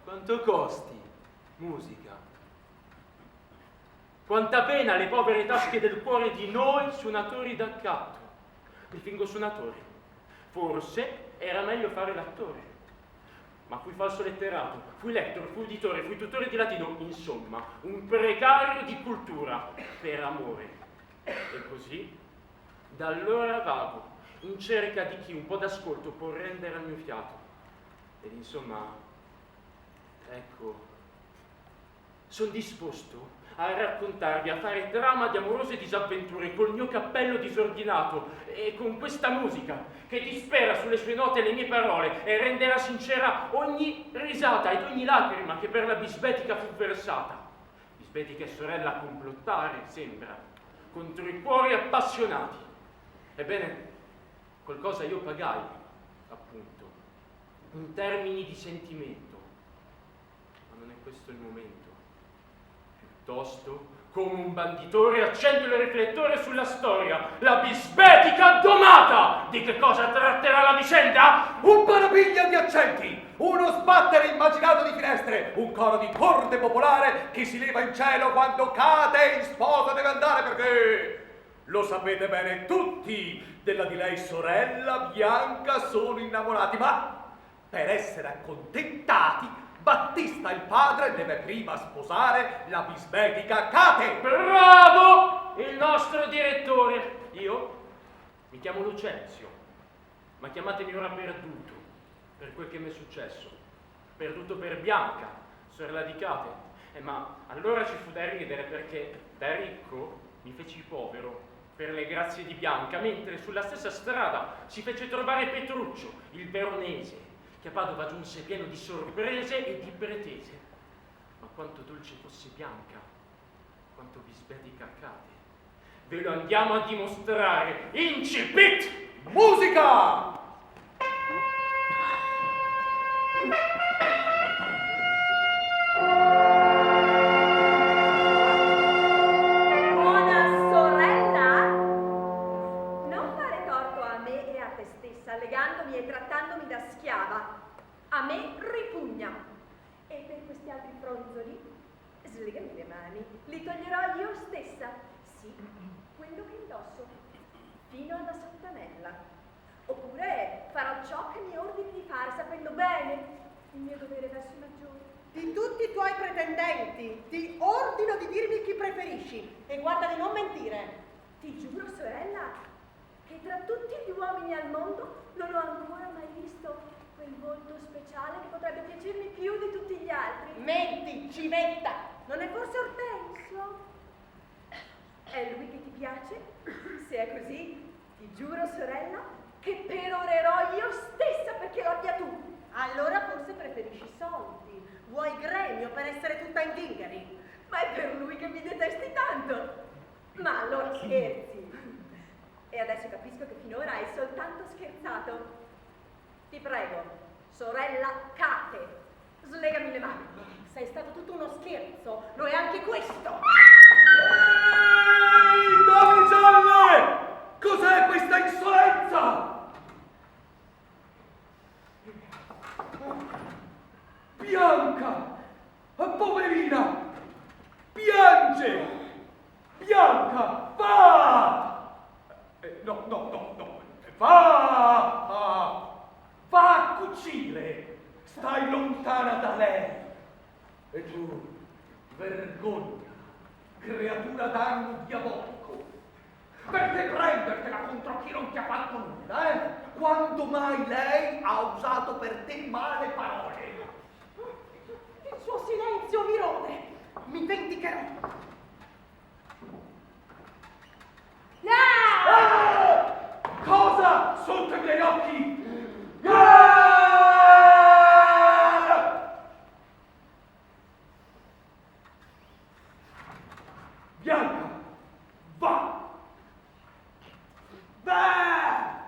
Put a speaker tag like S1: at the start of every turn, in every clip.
S1: Quanto costi? Musica. Quanta pena le povere tasche del cuore di noi suonatori d'accanto. Mi fingo suonatore. Forse era meglio fare l'attore. Ma fui falso letterato, fui lettor, fui uditore, fui tutore di latino, insomma, un precario di cultura per amore. E così, da allora vago, in cerca di chi un po' d'ascolto può rendere al mio fiato. Ed insomma, ecco, sono disposto a raccontarvi, a fare trama di amorose disavventure col mio cappello disordinato e con questa musica che dispera sulle sue note le mie parole e renderà sincera ogni risata ed ogni lacrima che per la bisbetica fu versata. Bisbetica e sorella a complottare, sembra, contro i cuori appassionati. Ebbene, qualcosa io pagai, appunto, in termini di sentimento, ma non è questo il momento. Piuttosto, come un banditore, accendo il riflettore sulla storia, la bisbetica domata! Di che cosa tratterà la vicenda?
S2: Un parapiglia di accenti, uno sbattere immaginato di finestre, un coro di corte popolare che si leva in cielo quando cade in sposa deve andare, perché lo sapete bene tutti, della di lei sorella Bianca sono innamorati, ma per essere accontentati Battista il padre deve prima sposare la bisbetica Cate.
S1: Bravo! Il nostro direttore. Io mi chiamo Lucenzio, ma chiamatemi ora perduto, per quel che mi è successo. Perduto per Bianca, sorella di Cate. Ma allora ci fu da ridere, perché da ricco mi feci povero per le grazie di Bianca, mentre sulla stessa strada si fece trovare Petruccio, il veronese, che a Padova giunse pieno di sorprese e di pretese. Ma quanto dolce fosse Bianca, quanto bisbetica Cate, ve lo andiamo a dimostrare. Incipit!
S2: Musica!
S3: Buona sorella, non fare torto a me e a te stessa, legandomi e trattandomi da schiava. A me ripugna. E per questi altri fronzoli, slegami le mani, li toglierò io stessa. Sì, quello che indosso, fino alla sottanella. Oppure farò ciò che mi ordini di fare, sapendo bene il mio dovere verso i maggiori.
S4: Di tutti i tuoi pretendenti, ti ordino di dirmi chi preferisci e guarda di non mentire.
S3: Ti giuro, sorella, che tra tutti gli uomini al mondo non ho ancora mai visto quel volto speciale che potrebbe piacermi più di tutti gli altri.
S4: Menti, civetta!
S3: Non è forse Ortensio? È lui che ti piace? Se è così, ti giuro, sorella, che perorerò io stessa perché lo abbia tu.
S4: Allora forse preferisci i soldi. Vuoi gremio per essere tutta in ghingari?
S3: Ma è per lui che mi detesti tanto. Ma allora scherzi. E adesso capisco che finora hai soltanto scherzato. Ti prego, sorella Cate, slegami le mani.
S4: Sei stato tutto uno scherzo, lo è anche questo.
S2: Ehi, damigelle! Cos'è questa insolenza? Bianca! Poverina! Piange! Bianca, va! No. Va a cucire! Stai lontana da lei! E tu, vergogna, creatura d'animo diabolico! Perché prendertela contro chi non ti ha fatto nulla, eh? Quando mai lei ha usato per te male parole?
S4: Il suo silenzio mi rode. Mi vendicherò.
S2: Cosa? Sotto i miei occhi! Bianca, va! Va!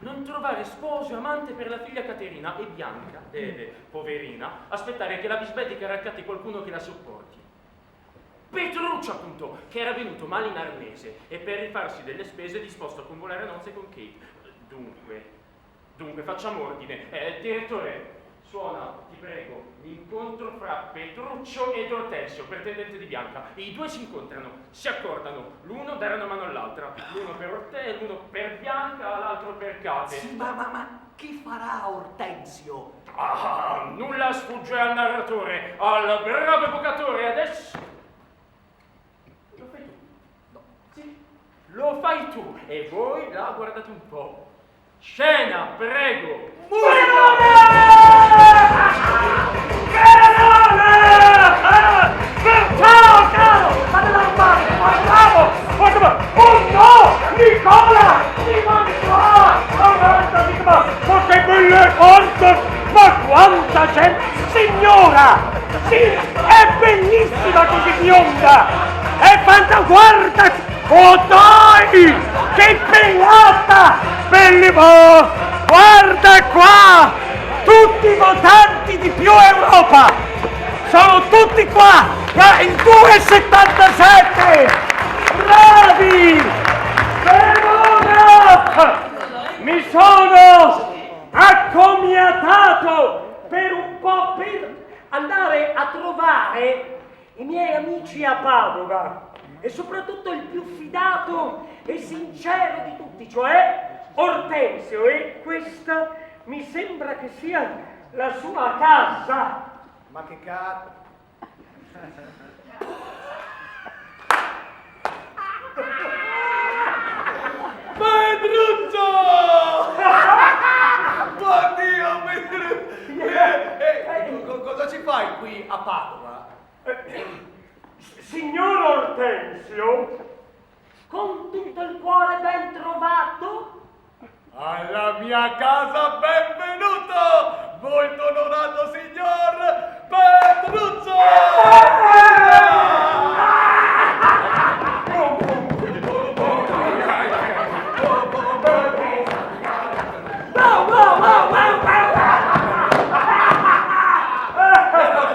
S1: non trovare sposo e amante per la figlia Caterina, e Bianca deve, poverina, aspettare che la bisbetica raccatti qualcuno che la sopporti. Petruccio, appunto, che era venuto male in arnese e per rifarsi delle spese è disposto a convolare a nozze con Kate. Dunque, facciamo ordine. Direttore, suona, ti prego, l'incontro fra Petruccio ed Ortensio, pretendente di Bianca. I due si incontrano, si accordano, l'uno darà una mano all'altra, l'uno per Ortensio, l'uno per Bianca, l'altro per Kate.
S5: Sì, ma che farà Ortensio?
S1: Ah, nulla sfugge al narratore, al bravo evocatore. Adesso lo fai tu.
S5: No.
S1: Sì, lo fai tu. E voi là guardate un po'. Scena, prego.
S6: Canone! Ciao, caro! Fate la mano, bravo! Oh no! Nicola! Ma che belle cose! Ma quanta gente! Signora! Sì, è bellissima così bionda! È guarda! Oh dai! Che bellata! Bellissimo! Guarda qua! Tutti i votanti di Più Europa! Sono tutti qua! Il 2,77! Bravi! Verona! Mi sono accomiatato per un po' per andare a trovare i miei amici a Padova e soprattutto il più fidato e sincero di tutti, cioè Ortensio, e questa mi sembra che sia la sua casa.
S2: Ma che cazzo? Pedruccio! Oddio, Pedruccio! Cosa ci fai qui a Padova?
S6: Signor Ortensio, con tutto il cuore ben trovato?
S2: Alla mia casa benvenuto! Molto onorato signor Pedruccio!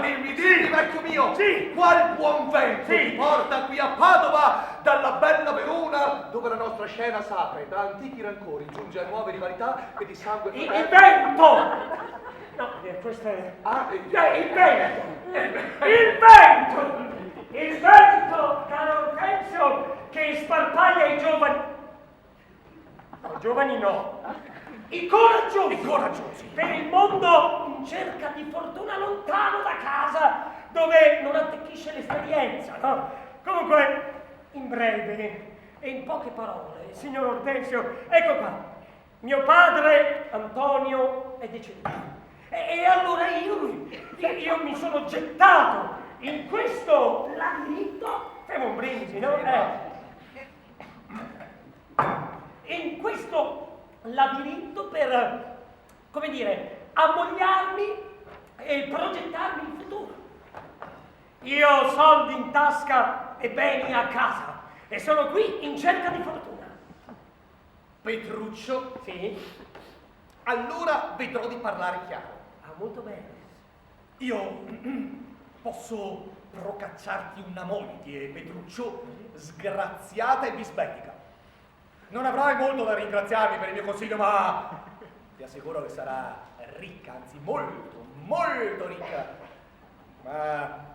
S2: Dimmi, vecchio mio,
S6: sì.
S2: Qual buon vento
S6: sì.
S2: ti porta qui a Padova dalla bella Verona, dove la nostra scena sacra da antichi rancori giunge a nuove rivalità e di sangue
S6: Il
S2: fraterno.
S6: vento! No, questo è... il vento! Il vento, caro Ortensio, che sparpaglia i giovani... No, giovani no. I coraggiosi! Per il mondo in cerca di fortuna lontano da casa, dove non attecchisce l'esperienza, no? Comunque, in breve e in poche parole, signor Ortensio, ecco qua. Mio padre, Antonio, è deceduto. E allora io mi sono gettato in questo labirinto, fai un brindisi, no? In questo labirinto per, come dire, ammogliarmi e progettarmi il futuro. Io ho soldi in tasca e beni a casa e sono qui in cerca di fortuna.
S2: Petruccio,
S6: Sì?
S2: allora vedrò di parlare chiaro.
S6: Ah, molto bene.
S2: Io posso procacciarti una moglie, Petruccio, sgraziata e bisbetica. Non avrai molto da ringraziarmi per il mio consiglio, ma ti assicuro che sarà ricca, anzi molto, molto ricca. Ma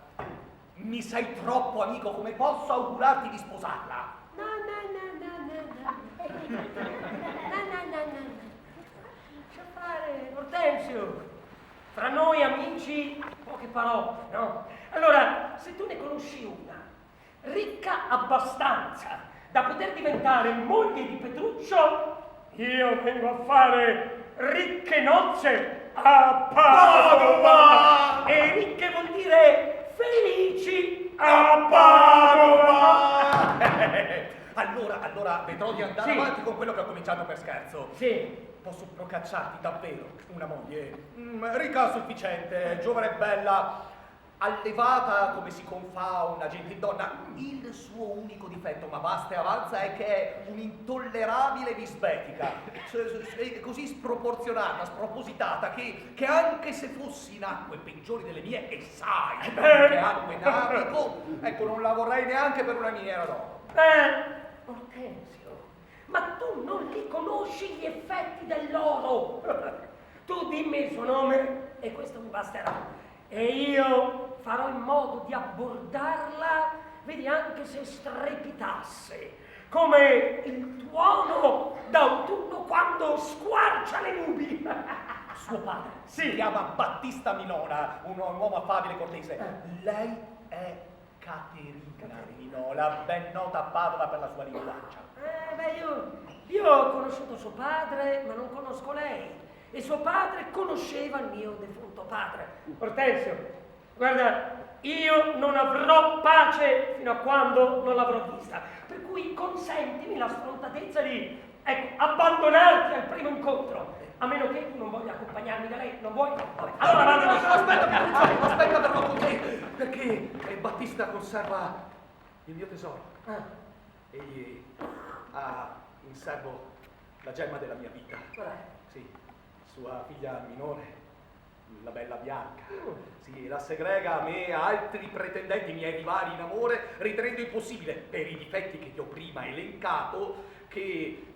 S2: mi sei troppo amico, come posso augurarti di sposarla?
S6: No. Lascia fare, Ortensio. Tra noi amici, poche parole, no? Allora, se tu ne conosci una, ricca abbastanza da poter diventare moglie di Petruccio, io vengo a fare ricche nozze a Padova! E ricche vuol dire felici a Padova!
S2: Allora vedrò di andare
S6: Sì.
S2: avanti con quello che ho cominciato per scherzo.
S6: Sì.
S2: Posso procacciarti davvero una moglie ricca a sufficiente, giovane e bella, allevata come si confà una gentildonna. Il suo unico difetto, ma basta e avanza, è che è un'intollerabile bisbetica, così sproporzionata, spropositata, che anche se fossi in acque peggiori delle mie, e sai che acque navigo, ecco, non la vorrei neanche per una miniera d'oro.
S6: Ortensio, ma tu non li conosci gli effetti dell'oro. Tu dimmi il suo nome e questo mi basterà. E io farò in modo di abbordarla, vedi, anche se strepitasse, come il tuono d'autunno quando squarcia le nubi.
S2: Suo padre
S6: Sì.
S2: si chiama Battista Minona, un uomo affabile e cortese. Lei è Caterina Minola, ben nota a Padova per la sua linguaccia.
S6: Io ho conosciuto suo padre, ma non conosco lei. E suo padre conosceva il mio defunto padre. Ortensio, guarda, io non avrò pace fino a quando non l'avrò vista. Per cui consentimi la sfrontatezza di, ecco, abbandonarti al primo incontro. A meno che tu non voglia accompagnarmi da lei, non vuoi? Vabbè. Allora vado.
S2: Aspetta però con te, perché Battista conserva il mio tesoro. Egli ha in serbo la gemma della mia vita. Sì. Sua figlia minore, la bella Bianca. Sì, la segrega a me e a altri pretendenti miei rivali in amore, ritenendo impossibile, per i difetti che ti ho prima elencato, che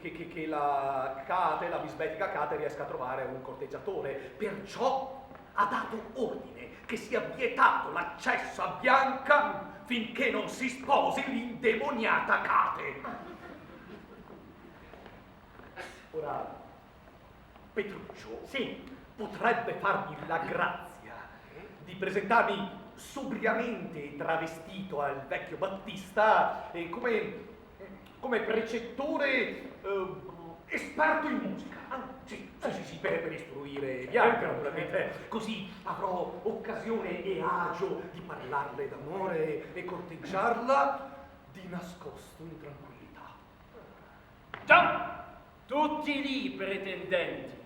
S2: la Cate, la bisbetica Cate, riesca a trovare un corteggiatore. Perciò ha dato ordine che sia vietato l'accesso a Bianca finché non si sposi l'indemoniata Cate. Ora, Petruccio,
S6: Sì.
S2: potrebbe farmi la grazia di presentarmi sobriamente travestito al vecchio Battista come precettore esperto in musica. Sì, per istruire Bianca, naturalmente. Così avrò occasione e agio di parlarle d'amore e corteggiarla di nascosto in tranquillità.
S1: Già, tutti lì pretendenti,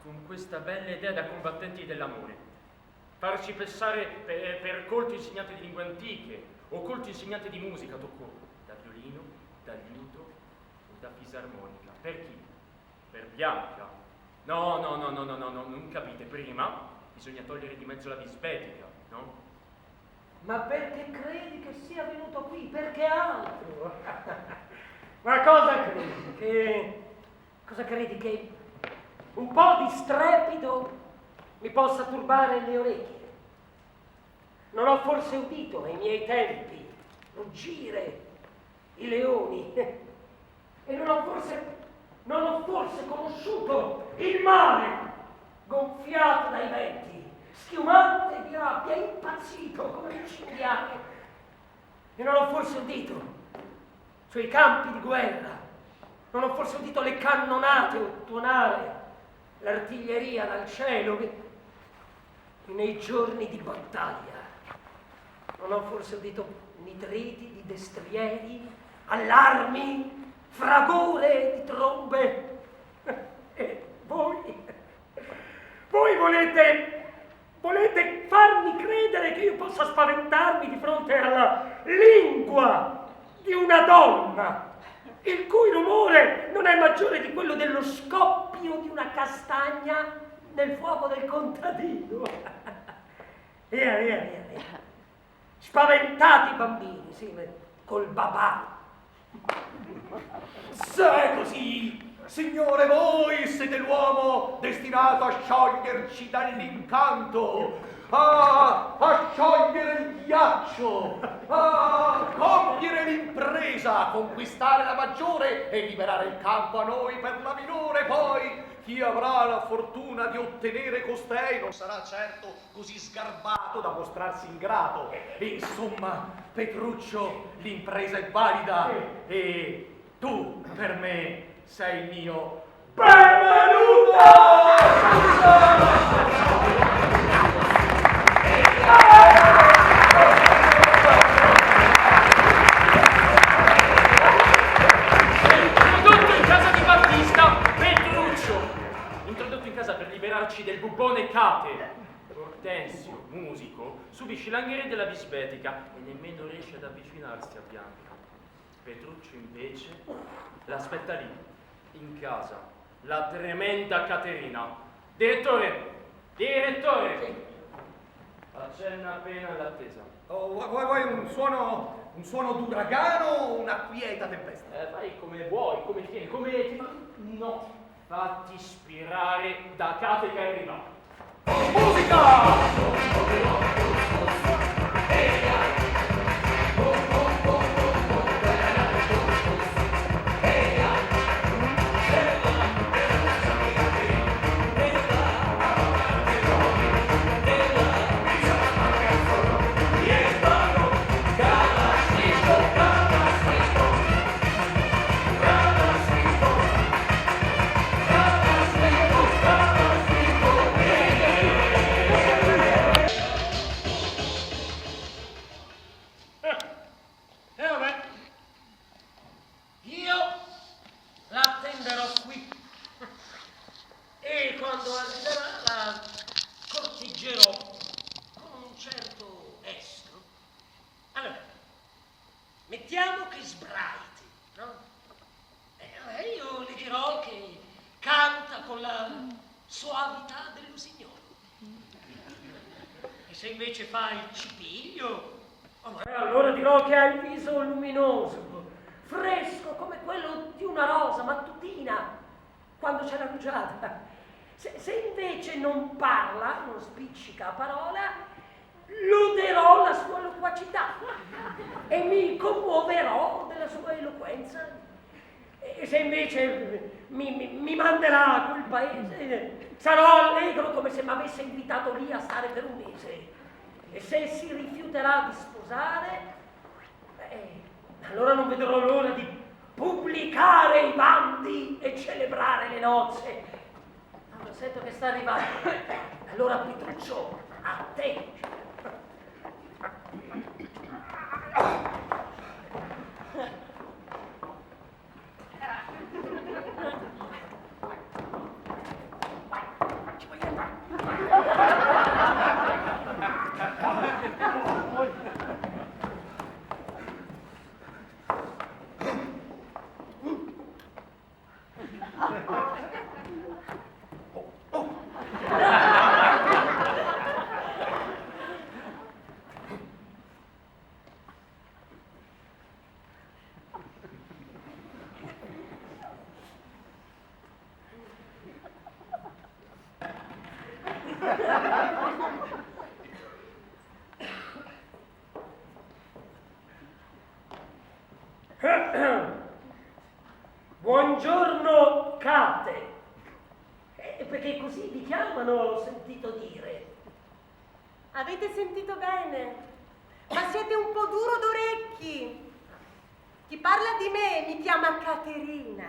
S1: con questa bella idea da combattenti dell'amore. Farci passare per colti insegnanti di lingue antiche o colti insegnanti di musica toccò da violino, da liuto o da fisarmonica. Per chi? Per Bianca? No, non capite. Prima bisogna togliere di mezzo la bisbetica, no?
S6: Ma perché credi che sia venuto qui? Perché altro? Ma cosa credi? Che un po' di strepito mi possa turbare le orecchie? Non ho forse udito ai miei tempi ruggire i leoni? E non ho forse conosciuto il mare gonfiato dai venti, schiumante di rabbia, impazzito come un cinghiale? E non ho forse udito sui campi di guerra, non ho forse udito le cannonate o tuonare l'artiglieria dal cielo che nei giorni di battaglia? Non ho forse udito nitriti di destrieri, allarmi, fragore di trombe? E voi volete farmi credere che io possa spaventarmi di fronte alla lingua di una donna, il cui rumore non è maggiore di quello dello scoppio di una castagna nel fuoco del contadino? Via. Spaventati bambini, sì, col babà.
S2: Se è così, signore, voi siete l'uomo destinato a scioglierci dall'incanto, a sciogliere il ghiaccio, a compiere l'impresa, a conquistare la maggiore e liberare il campo a noi per la minore. Poi chi avrà la fortuna di ottenere costei non sarà certo così sgarbato da mostrarsi ingrato. Insomma, Petruccio, l'impresa è valida e tu per me sei il mio benvenuto!
S1: Introdotto in casa di Battista, Petruccio. Introdotto in casa per liberarci del bubbone Cate. Hortensio, musico, subisce l'angheria della bisbetica e nemmeno riesce ad avvicinarsi a Bianca. Petruccio invece l'aspetta lì, in casa, la tremenda Caterina. Direttore! Accenna appena all'attesa.
S2: Oh, vuoi un suono d'uragano o una quieta tempesta?
S1: Fai come vuoi, come tieni, come ti fa. No, fatti ispirare da Cate che arriva.
S2: Musica!
S6: Mettiamo che sbraiti, no? Io le dirò che canta con la soavità dell'usignolo. E se invece fa il cipiglio, allora dirò che ha il viso luminoso, fresco come quello di una rosa mattutina, quando c'è la rugiada. Se invece non parla, non spiccica a parola, loderò la sua loquacità e mi commuoverò della sua eloquenza. E se invece mi manderà a quel paese, sarò allegro come se mi avesse invitato lì a stare per un mese. E se si rifiuterà di sposare, allora non vedrò l'ora di pubblicare i bandi e celebrare le nozze. Allora, sento che sta arrivando. Allora, Petruccio, a te. Buongiorno, Cate. Perché così vi chiamano, ho sentito dire.
S4: Avete sentito bene, ma siete un po' duro d'orecchi. Chi parla di me mi chiama Caterina.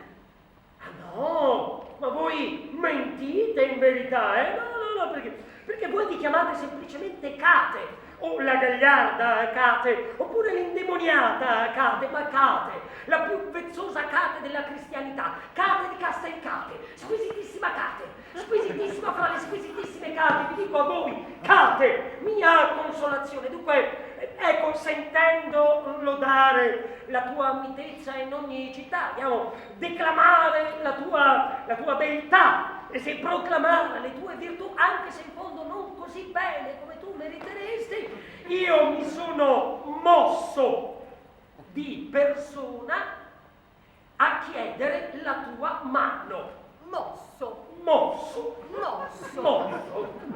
S6: Ah no, ma voi mentite in verità, eh? No, perché voi vi chiamate semplicemente Cate, o la gagliarda Cate, oppure l'indemoniata Cate, ma Cate, la più vezzosa Cate della cristianità, Cate di Castelcate, squisitissima Cate, squisitissima fra le squisitissime Cate, vi dico a voi, Cate, mia consolazione. Dunque, ecco, sentendo lodare la tua mitezza in ogni città, andiamo declamare la tua beltà e se proclamare le tue virtù, anche se in fondo non così bene come tu meriteresti, io mi sono mosso di persona a chiedere la tua mano.
S4: Mosso.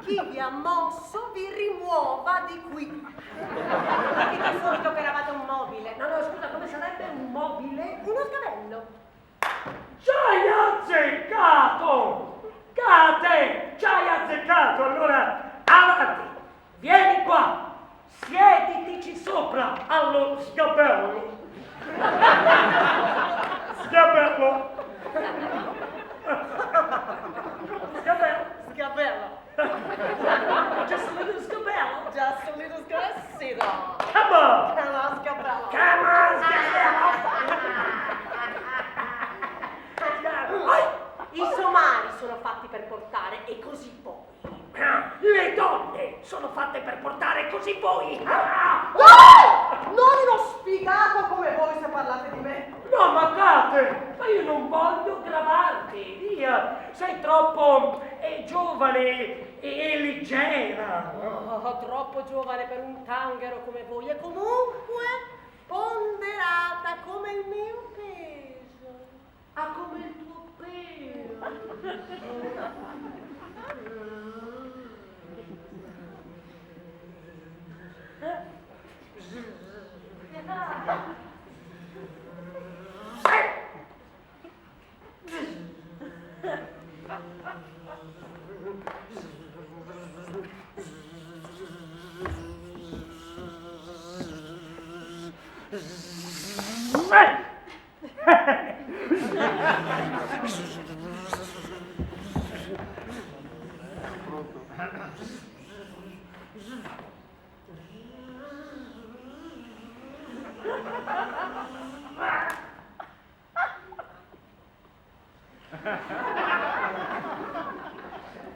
S4: Chi vi ha mosso vi rimuova di qui. Capite subito che eravate un mobile.
S6: No, scusa, come sarebbe un mobile?
S4: Uno sgabello.
S6: Ci hai azzeccato! Cate, ci hai azzeccato! Allora, avanti, vieni qua, sieditici sopra allo sgabello. Sgabello.
S4: Just a little sgabello.
S6: Come on!
S4: Come
S6: parlare così voi?
S4: No! Non uno sfigato come voi se parlate di me.
S6: No, ma Kate, ma io non voglio gravarti, via. Sei troppo giovane e leggera.
S4: Oh, troppo giovane per un tanghero come voi e comunque ponderata come il mio peso.
S6: Ah, come il tuo pelo.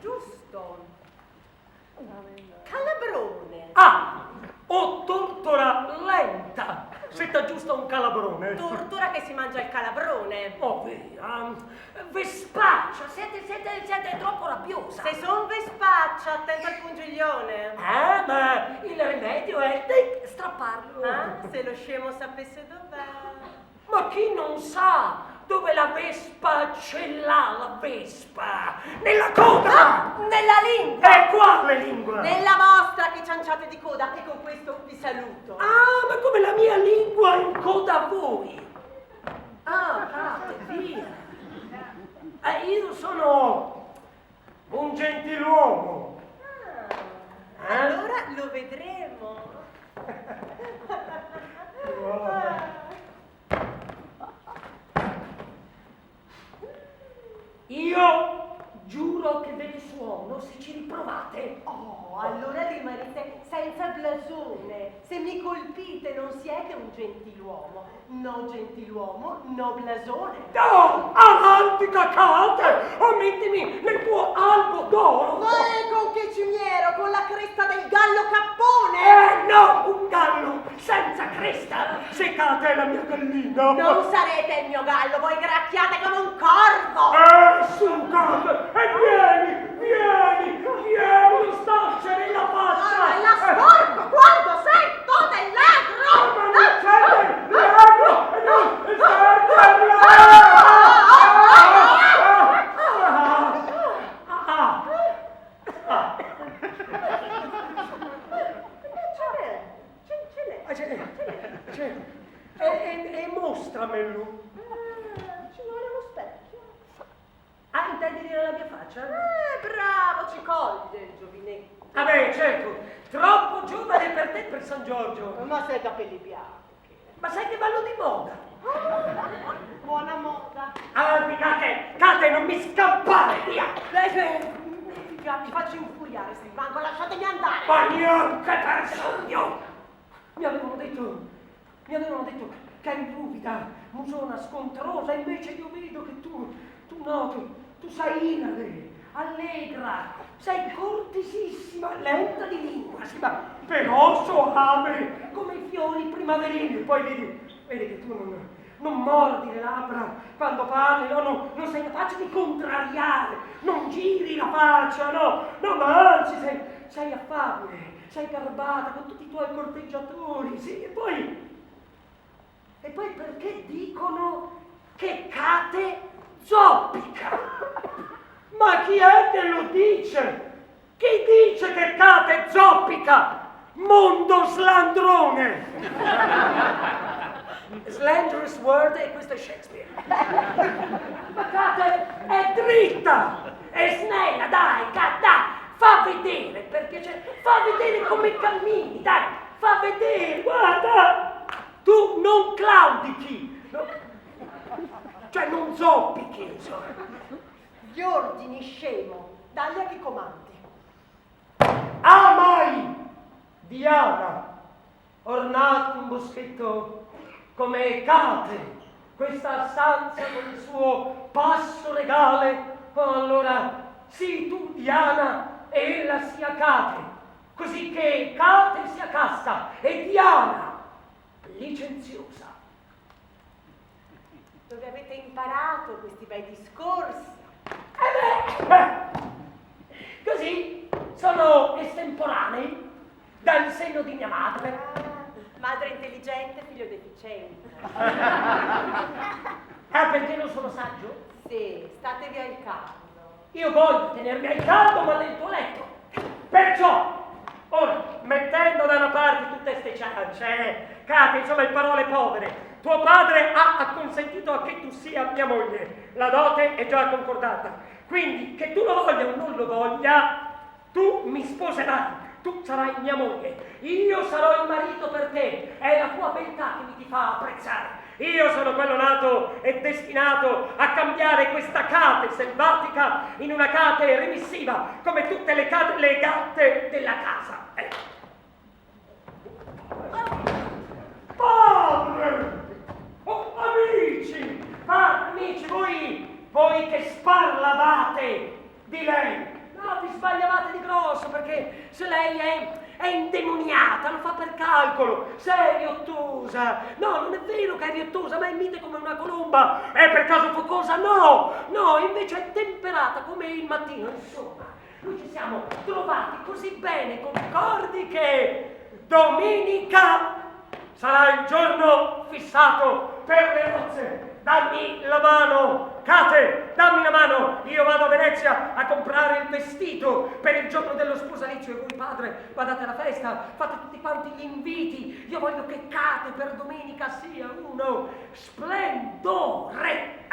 S4: Giusto. Calabrone.
S6: Ah, o tortora lenta, se t'aggiusta un calabrone.
S4: Tortura che si mangia il calabrone.
S6: Oh, via. Vespaccia, siete troppo rabbiosa.
S4: Se son vespaccia, attento al pungiglione.
S6: Ma il rimedio è di strapparlo.
S4: Ah, se lo scemo sapesse dov'è.
S6: Ma chi non sa dove la vespa ce l'ha la vespa? Nella coda!
S4: Ah, nella lingua!
S6: E quale lingua?
S4: Nella vostra che cianciate di coda e con questo vi saluto.
S6: Ah, ma come la mia lingua in coda a voi? Ah, Kate, via. Io sono un gentiluomo.
S4: Allora lo vedremo.
S6: Io giuro che ve ne suono se ci riprovate.
S4: Oh, allora rimarrete senza blasone. Se mi colpite non siete un gentiluomo. No gentiluomo, no blasone.
S6: No, avanti cacate! O mettimi nel tuo albo d'oro!
S4: Ma con che cimiero? Con la cresta del gallo cappone?
S6: No, un gallo senza cresta! Seccate è la mia gallina!
S4: Non sarete il mio gallo, voi gracchiate come un corvo!
S6: Su, Kate! E vieni, staccia nella faccia!
S4: Ah, la sporco quando sento del ladro!
S6: Ma non c'è del ladro! No, c'è del C'è. E mostramelo.
S4: Ci vuole uno specchio.
S6: Ah, intendi dire la mia faccia?
S4: Bravo, ci coglie il giovinetto.
S6: Vabbè, certo, troppo giovane per te per San Giorgio.
S4: Ma sei capelli bianchi.
S6: Ma sai che vanno di moda?
S4: Buona moda.
S6: Avanti, Kate, non mi scappare, via!
S4: Mi faccio infuriare, Silvanco, lasciatemi andare.
S6: Ma neanche per sogno! Mi avevano detto che eri ruvida, musona, scontrosa, invece io vedo che tu sei inade, allegra, sei cortesissima, lenta di lingua, sì, ma però soave, come i fiori primaverili. Poi vedi che tu non mordi le labbra quando parli, no, non sei capace di contrariare, non giri la faccia, no, ma anzi sei affabile, sei garbata con tutti i tuoi corteggiatori, sì, e poi perché dicono che Kate zoppica? Ma chi è che lo dice? Chi dice che Kate zoppica? Mondo slandrone! Slanderous word, e questo è Shakespeare. Ma Kate è dritta, è snella, dai, fa vedere, perché fa vedere come cammini, dai, fa vedere, guarda! Tu non claudichi, no? Cioè non zoppichi, insomma.
S4: Gli ordini, scemo, dagli a chi comandi.
S6: Ah, mai! Diana, ornato un boschetto come Kate, questa stanza con il suo passo regale, oh, allora, sì, tu Diana e ella sia Kate. così che Cate sia casta e Diana licenziosa.
S4: Dove avete imparato questi bei discorsi?
S6: Così sono estemporanei dal seno di mia madre.
S4: Madre intelligente, figlio deficiente.
S6: Perché non sono saggio?
S4: Sì, statevi al caldo.
S6: Io voglio tenermi al caldo, ma nel tuo letto. Perciò, ora, mettendo da una parte tutte ste ciance, Cate, insomma, in parole povere, tuo padre ha acconsentito a che tu sia mia moglie. La dote è già concordata. Quindi, che tu lo voglia o non lo voglia, tu mi sposerai. Tu sarai mia moglie. Io sarò il marito per te. È la tua beltà che mi ti fa apprezzare. Io sono quello nato e destinato a cambiare questa Cate selvatica in una Cate remissiva, come tutte le gatte della casa. Padre! Oh, amici, voi che sparlavate di lei. No, vi sbagliavate di grosso, perché se lei è indemoniata, lo fa per calcolo. Se è riottosa, no, non è vero che è riottosa, ma è mite come una colomba. È per caso focosa? No, invece è temperata come il mattino. Insomma, noi ci siamo trovati così bene, concordi, che domenica sarà il giorno fissato per le nozze. Dammi la mano, Cate, dammi la mano. Io vado a Venezia a comprare il vestito per il giorno dello sposalizio e voi, padre, guardate alla festa, fate tutti quanti gli inviti. Io voglio che Cate per domenica sia uno splendore.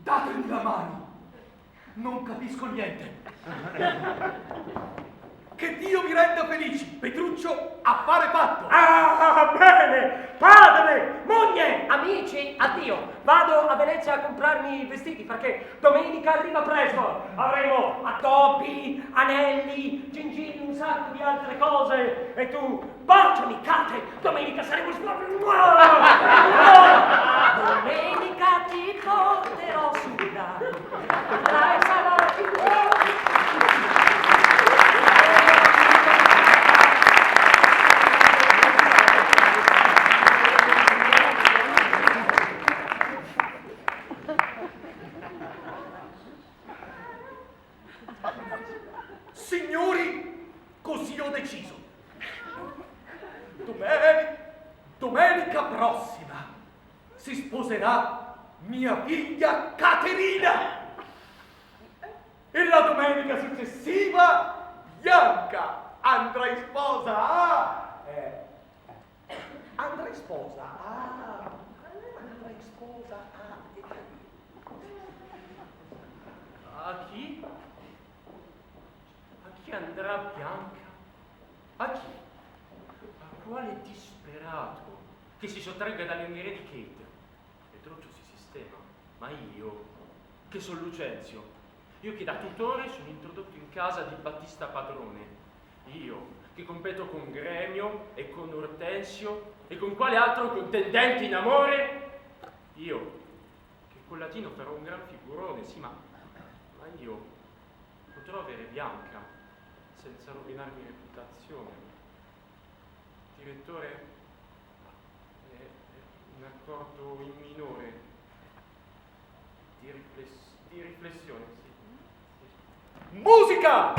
S2: Datemi la mano. Non capisco niente. Che Dio vi renda felici. Petruccio, affare fatto.
S6: Bene. Padre, moglie, amici, addio. Vado a Venezia a comprarmi i vestiti, perché domenica arriva presto. Avremo addobbi, anelli, gingilli, un sacco di altre cose. E tu, baciami, Cate. Domenica saremo splendidi. Domenica ti porterò sul lago. Dai, sarà più
S2: Signori, così ho deciso. Domenica prossima si sposerà mia figlia Caterina. E la domenica successiva Bianca andrà in sposa andrà in sposa
S1: A chi? A chi andrà Bianca? A chi? A quale disperato che si sottragga dalle ungherie di Kate? Petruccio si sistema, ma io, che sono Lucenzio, io che da tutore sono introdotto in casa di Battista Padrone, io che competo con Gremio e con Ortensio e con quale altro contendente in amore, io che col latino farò un gran figurone, sì, ma io potrò avere Bianca senza rovinarmi reputazione. Direttore, è un accordo in minore di riflessione, sì.
S2: Musica!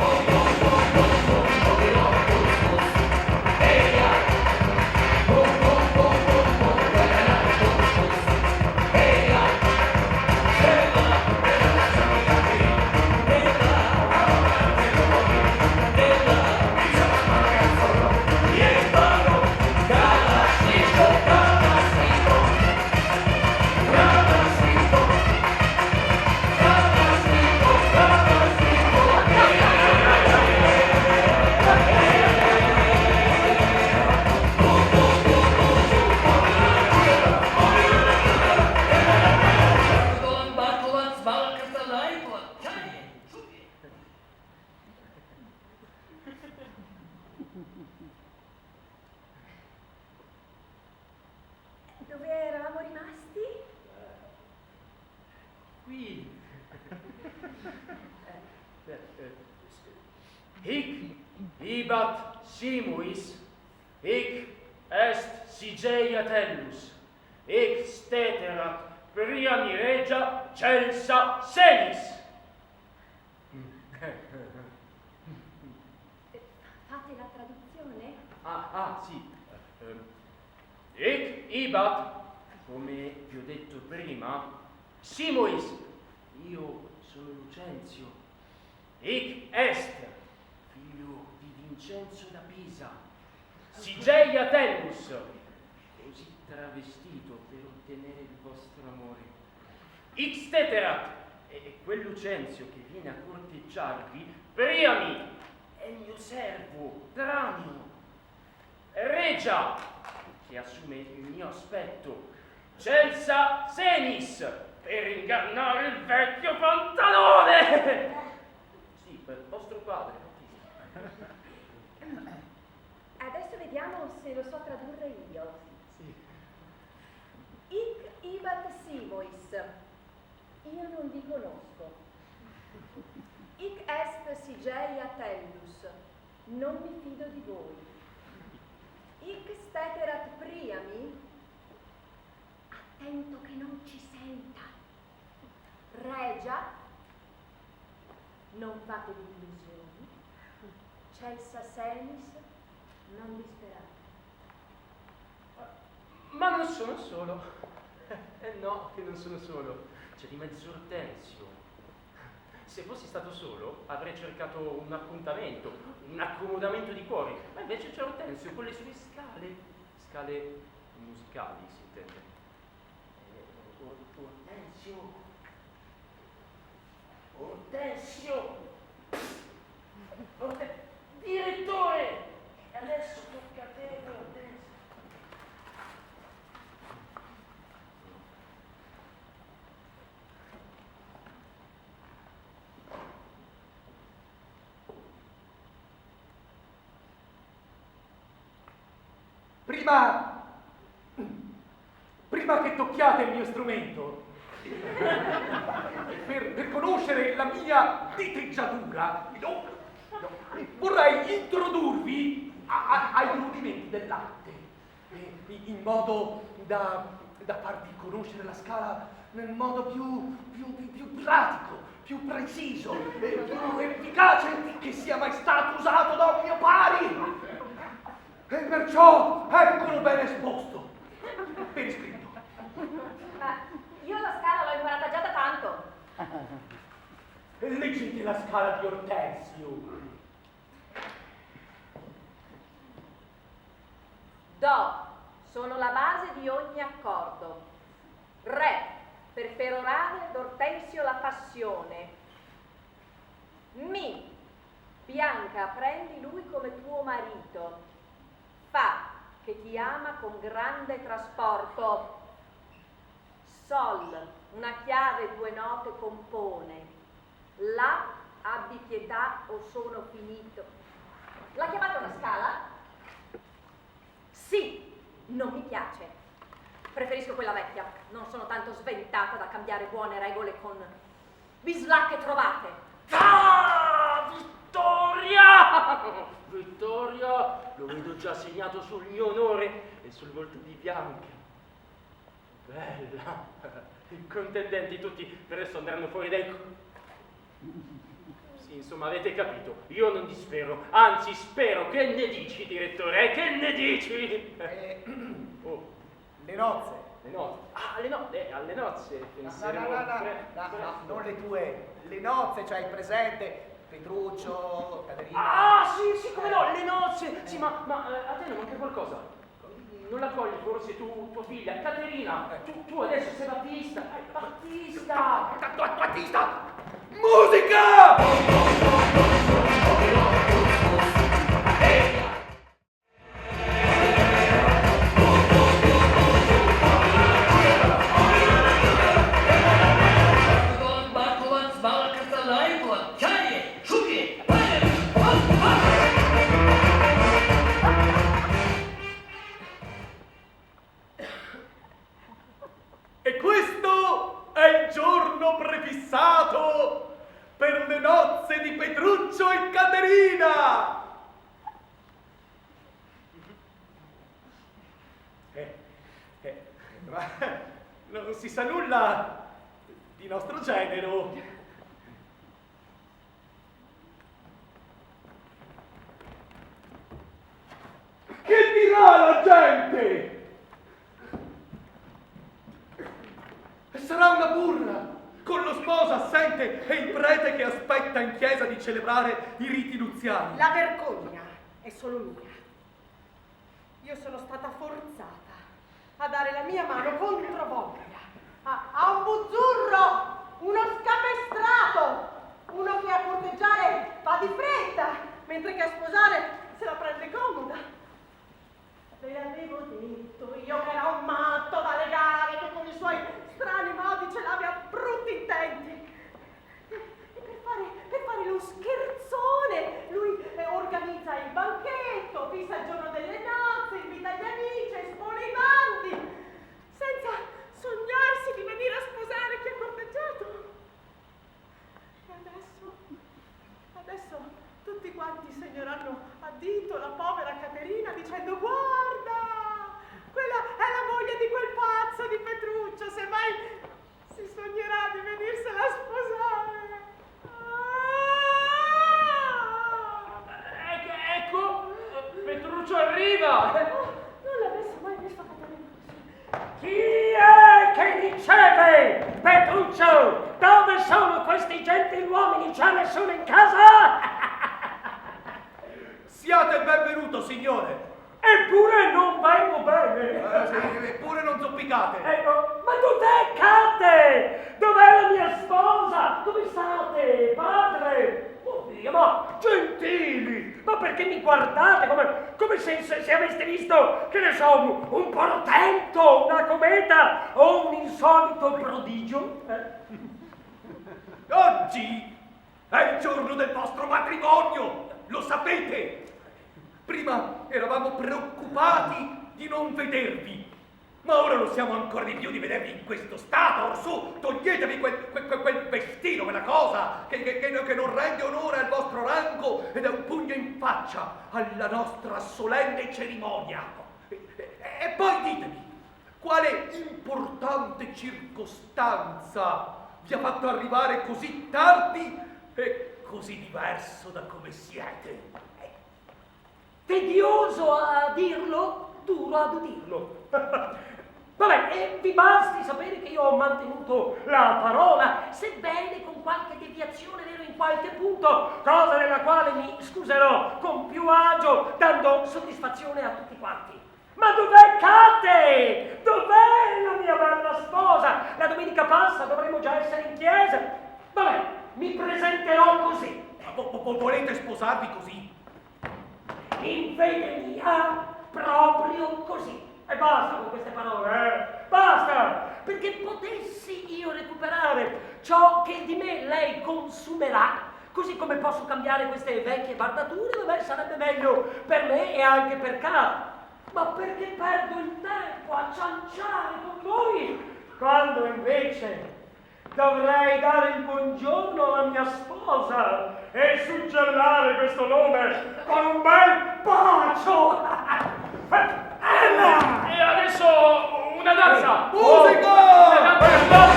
S1: Hic ibat simuis, hic est sigeia tellus, hic steterat priami regia celsa senis.
S3: Fate la traduzione?
S1: Sì. Hic ibat, come vi ho detto prima, simuis, io sono Lucentio. Hic est, figlio di Vincenzo da Pisa, Sigeia Tellus, così travestito per ottenere il vostro amore. Hic steterat, e quel Lucentio che viene a corteggiarvi, Priami, è il mio servo, Dramio. Regia, che assume il mio aspetto, Celsa Senis, per ingannare il vecchio pantalone. Sì, per vostro padre.
S3: Adesso vediamo se lo so tradurre io.
S1: Sì.
S3: Hic ibat simois. Io non vi conosco. Hic est sigeia tellus. Non mi fido di voi. Hic steterat priami. Attento che non ci senta. Regia. Non fatevi illusioni. Celsa senis. Non disperate.
S1: Ma non sono solo. No, che non sono solo. C'è di mezzo Ortensio. Se fossi stato solo, avrei cercato un appuntamento, un accomodamento di cuori. Ma invece c'è Ortensio con le sue scale musicali, si intende. Ortensio! Direttore! Adesso tocca a te, Ortensio.
S2: Prima che tocchiate il mio strumento, per conoscere la mia diteggiatura, vorrei introdurvi ai rudimenti dell'arte, in modo da farvi conoscere la scala nel modo più pratico, più preciso, più efficace che sia mai stato usato da un mio pari. E perciò eccolo ben esposto, ben scritto.
S3: Ma io la scala l'ho imparata già da tanto.
S2: Leggete la scala di Ortensio.
S3: Do sono la base di ogni accordo. Re per perorare d'Ortensio la passione. Mi Bianca prendi lui come tuo marito. Fa che ti ama con grande trasporto. Sol una chiave 2 note compone. La abbi pietà o sono finito. L'ha chiamata una scala? Sì, non mi piace. Preferisco quella vecchia. Non sono tanto sventata da cambiare buone regole con bislacche trovate.
S1: Ah, Vittoria! Vittoria, lo vedo già segnato sul mio onore e sul volto di Bianca. Bella! I contendenti tutti per adesso andranno fuori dai... Sì, insomma, avete capito. Io non dispero, anzi spero. Che ne dici, direttore? Che ne dici? Oh.
S5: Le nozze.
S1: Le nozze. Ah, alle nozze penseremo...
S5: No, non le tue. Le nozze, cioè il presente. Petruccio, Caterina.
S1: Ah, sì, come no, le nozze. Sì, ma a te non manca qualcosa? Non la cogli forse tua figlia, Caterina? Tu adesso sei Battista. Battista!
S2: Battista! Musica! E questo è il giorno prefissato per le nozze di Petruccio Non si sa nulla di nostro genero. Che dirà la gente? E sarà una burla, con lo sposo assente e il prete che aspetta in chiesa di celebrare i riti nuziali.
S4: La vergogna è solo mia. Io sono stata forzata a dare la mia mano contro voglia a un buzzurro, uno scapestrato, uno che a corteggiare va di fretta, mentre che a sposare se la prende comoda. Ve l'avevo detto io che era un matto da legare, che con i suoi strani modi ce l'aveva brutti intenti. E per fare lo scherzone, lui organizza il banchetto, fissa il giorno delle nozze, invita gli amici, espone i bandi, senza sognarsi di venire a sposare chi ha corteggiato. E adesso tutti quanti segneranno a dito la povera Caterina dicendo: guarda, quella è la moglie di quel pazzo di Petruccio, se mai si sognerà di venirsela a sposare.
S1: Ecco, Petruccio arriva!
S4: Non l'avessi mai visto Caterina così.
S6: Chi è che riceve? Petruccio, dove sono questi gentiluomini? C'è nessuno in casa?
S2: Siate il benvenuto, signore.
S6: Eppure non vengo bene.
S2: Sì, eppure non zoppicate.
S6: Ecco, ma dov'è Cate? Dov'è la mia sposa? Dove state, padre? Oddio, ma gentili! Ma perché mi guardate come se aveste visto, che ne so, un portento, una cometa o un insolito prodigio?
S2: Oggi è il giorno del vostro matrimonio, lo sapete? Prima eravamo preoccupati di non vedervi, ma ora lo siamo ancora di più di vedervi in questo stato. Orsù, toglietevi quel vestito, quella cosa che non rende onore al vostro rango ed è un pugno in faccia alla nostra solenne cerimonia. E poi ditemi, quale importante circostanza vi ha fatto arrivare così tardi e così diverso da come siete?
S6: Tedioso a dirlo, duro ad udirlo. Vabbè, vi basti sapere che io ho mantenuto la parola, sebbene con qualche deviazione vero in qualche punto, cosa della quale mi scuserò con più agio, dando soddisfazione a tutti quanti. Ma dov'è Cate? Dov'è la mia bella sposa? La domenica passa dovremo già essere in chiesa. Vabbè, mi presenterò così.
S2: Volete sposarvi così?
S6: In fede mia, proprio così. E basta con queste parole, basta! Perché potessi io recuperare ciò che di me lei consumerà, così come posso cambiare queste vecchie bardature, beh, sarebbe meglio per me e anche per Cate. Ma perché perdo il tempo a cianciare con voi, quando invece dovrei dare il buongiorno alla mia sposa e suggellare questo nome con un bel bacio. Ella!
S1: E adesso una danza!
S2: Musica!
S1: Una danza!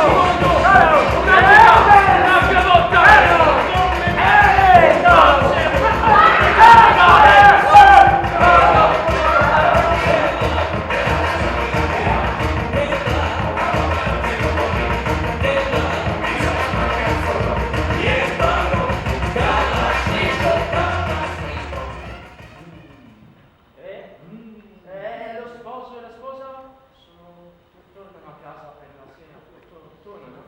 S1: Una botta! Lo sposo e la sposa tornano a casa per la sera, tornano.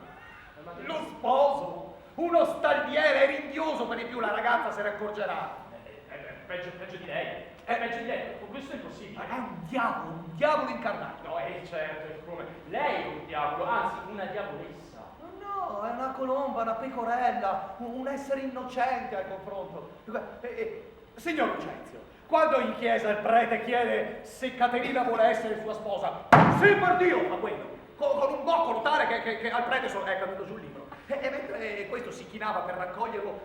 S2: Lo sposo? Uno stagliere ringhioso, per di più la ragazza se ne accorgerà.
S1: Peggio di lei. Peggio di lei. Con questo è impossibile.
S2: Ma è un diavolo incarnato.
S1: No, certo, è come. Lei è un diavolo, anzi una diavolessa.
S5: No, è una colomba, una pecorella, un essere innocente al confronto.
S2: Signor Lucenzio, quando in chiesa il prete chiede se Caterina vuole essere sua sposa, sì per Dio, fa quello, con un bocco notare che al prete è caduto sul libro. E mentre questo si chinava per raccoglierlo,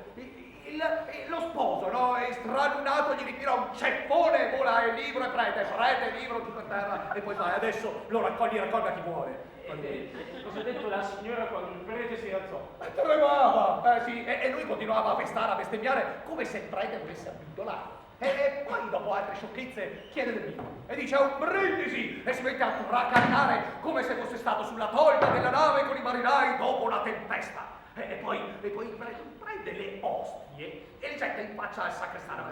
S2: lo sposo, no? E stralunato gli ritira un ceffone, vola il libro e prete, libro, tutto a terra, e poi fa, adesso lo raccolga chi vuole.
S1: Cosa ha detto la signora quando il prete si alzò?
S2: Tremava, sì, e lui continuava a pestare, a bestemmiare, come se il prete volesse abbindolare. E poi, dopo altre sciocchezze, chiede del vino e dice un brindisi e si mette a tracanare come se fosse stato sulla tolda della nave con i marinai dopo una tempesta. E poi prende le ostie e le getta in faccia al sacrestano,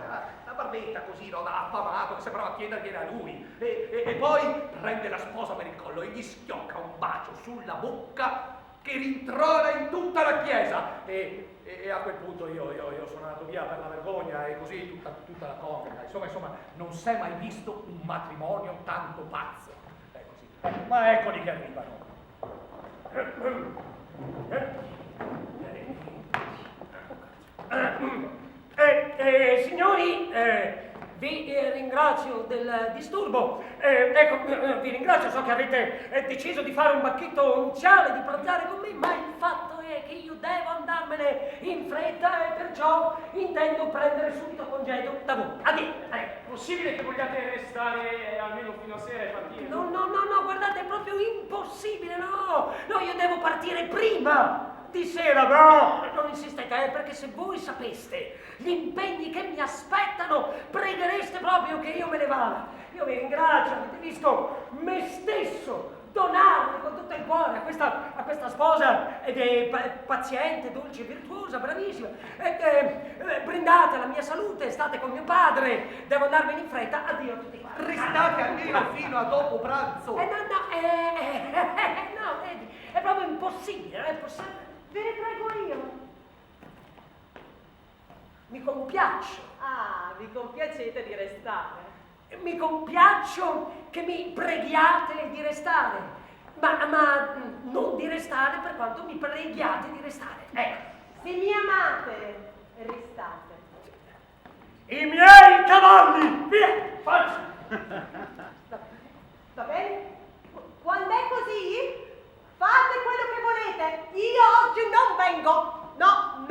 S2: la barbetta così, no, da affamato, che sembrava chiedergliene a lui. E poi prende la sposa per il collo e gli schiocca un bacio sulla bocca che rintrona in tutta la chiesa. E a quel punto io sono andato via per la vergogna e così tutta la congrega. Insomma, non si è mai visto un matrimonio tanto pazzo. È così. Ma eccoli che arrivano.
S6: Signori, vi ringrazio del disturbo. Ecco, vi ringrazio, so che avete deciso di fare un banchetto nuziale, di pranzare con me, ma il fatto è che io devo andarmene in fretta e perciò intendo prendere subito congedo da voi. Addio.
S1: Possibile che vogliate restare almeno fino a sera e partire?
S6: No, guardate, è proprio impossibile, no, io devo partire prima di sera, no, non insistete, perché se voi sapeste gli impegni che mi aspettano, preghereste proprio che io me ne vada. Io vi ringrazio, avete visto me stesso donarmi con tutto il cuore a questa sposa ed è paziente, dolce, virtuosa, bravissima. Brindate alla mia salute, state con mio padre, devo andarmene in fretta, addio a tutti quanti.
S2: Restate almeno fino a dopo pranzo.
S6: No, vedi, è proprio impossibile, non è possibile.
S4: Ve ne prego io.
S6: Mi compiaccio.
S4: Ah, vi compiacete di restare.
S6: Mi compiaccio che mi preghiate di restare, ma non di restare per quanto mi preghiate di restare.
S4: Se mi amate, restate.
S6: I miei cavalli, via, faccia.
S4: Va bene? Quando è così, fate quello che volete. Io oggi non vengo. No, e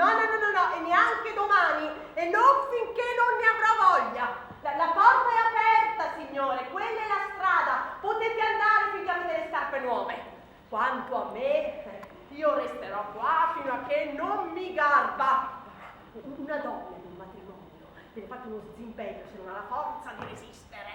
S4: neanche domani. E non finché non ne avrò voglia. La porta è aperta, signore. Quella è la strada. Potete andare finché avete le scarpe nuove. Quanto a me, io resterò qua fino a che non mi garba. Una donna di un matrimonio deve fare uno zimpello se non ha la forza di resistere.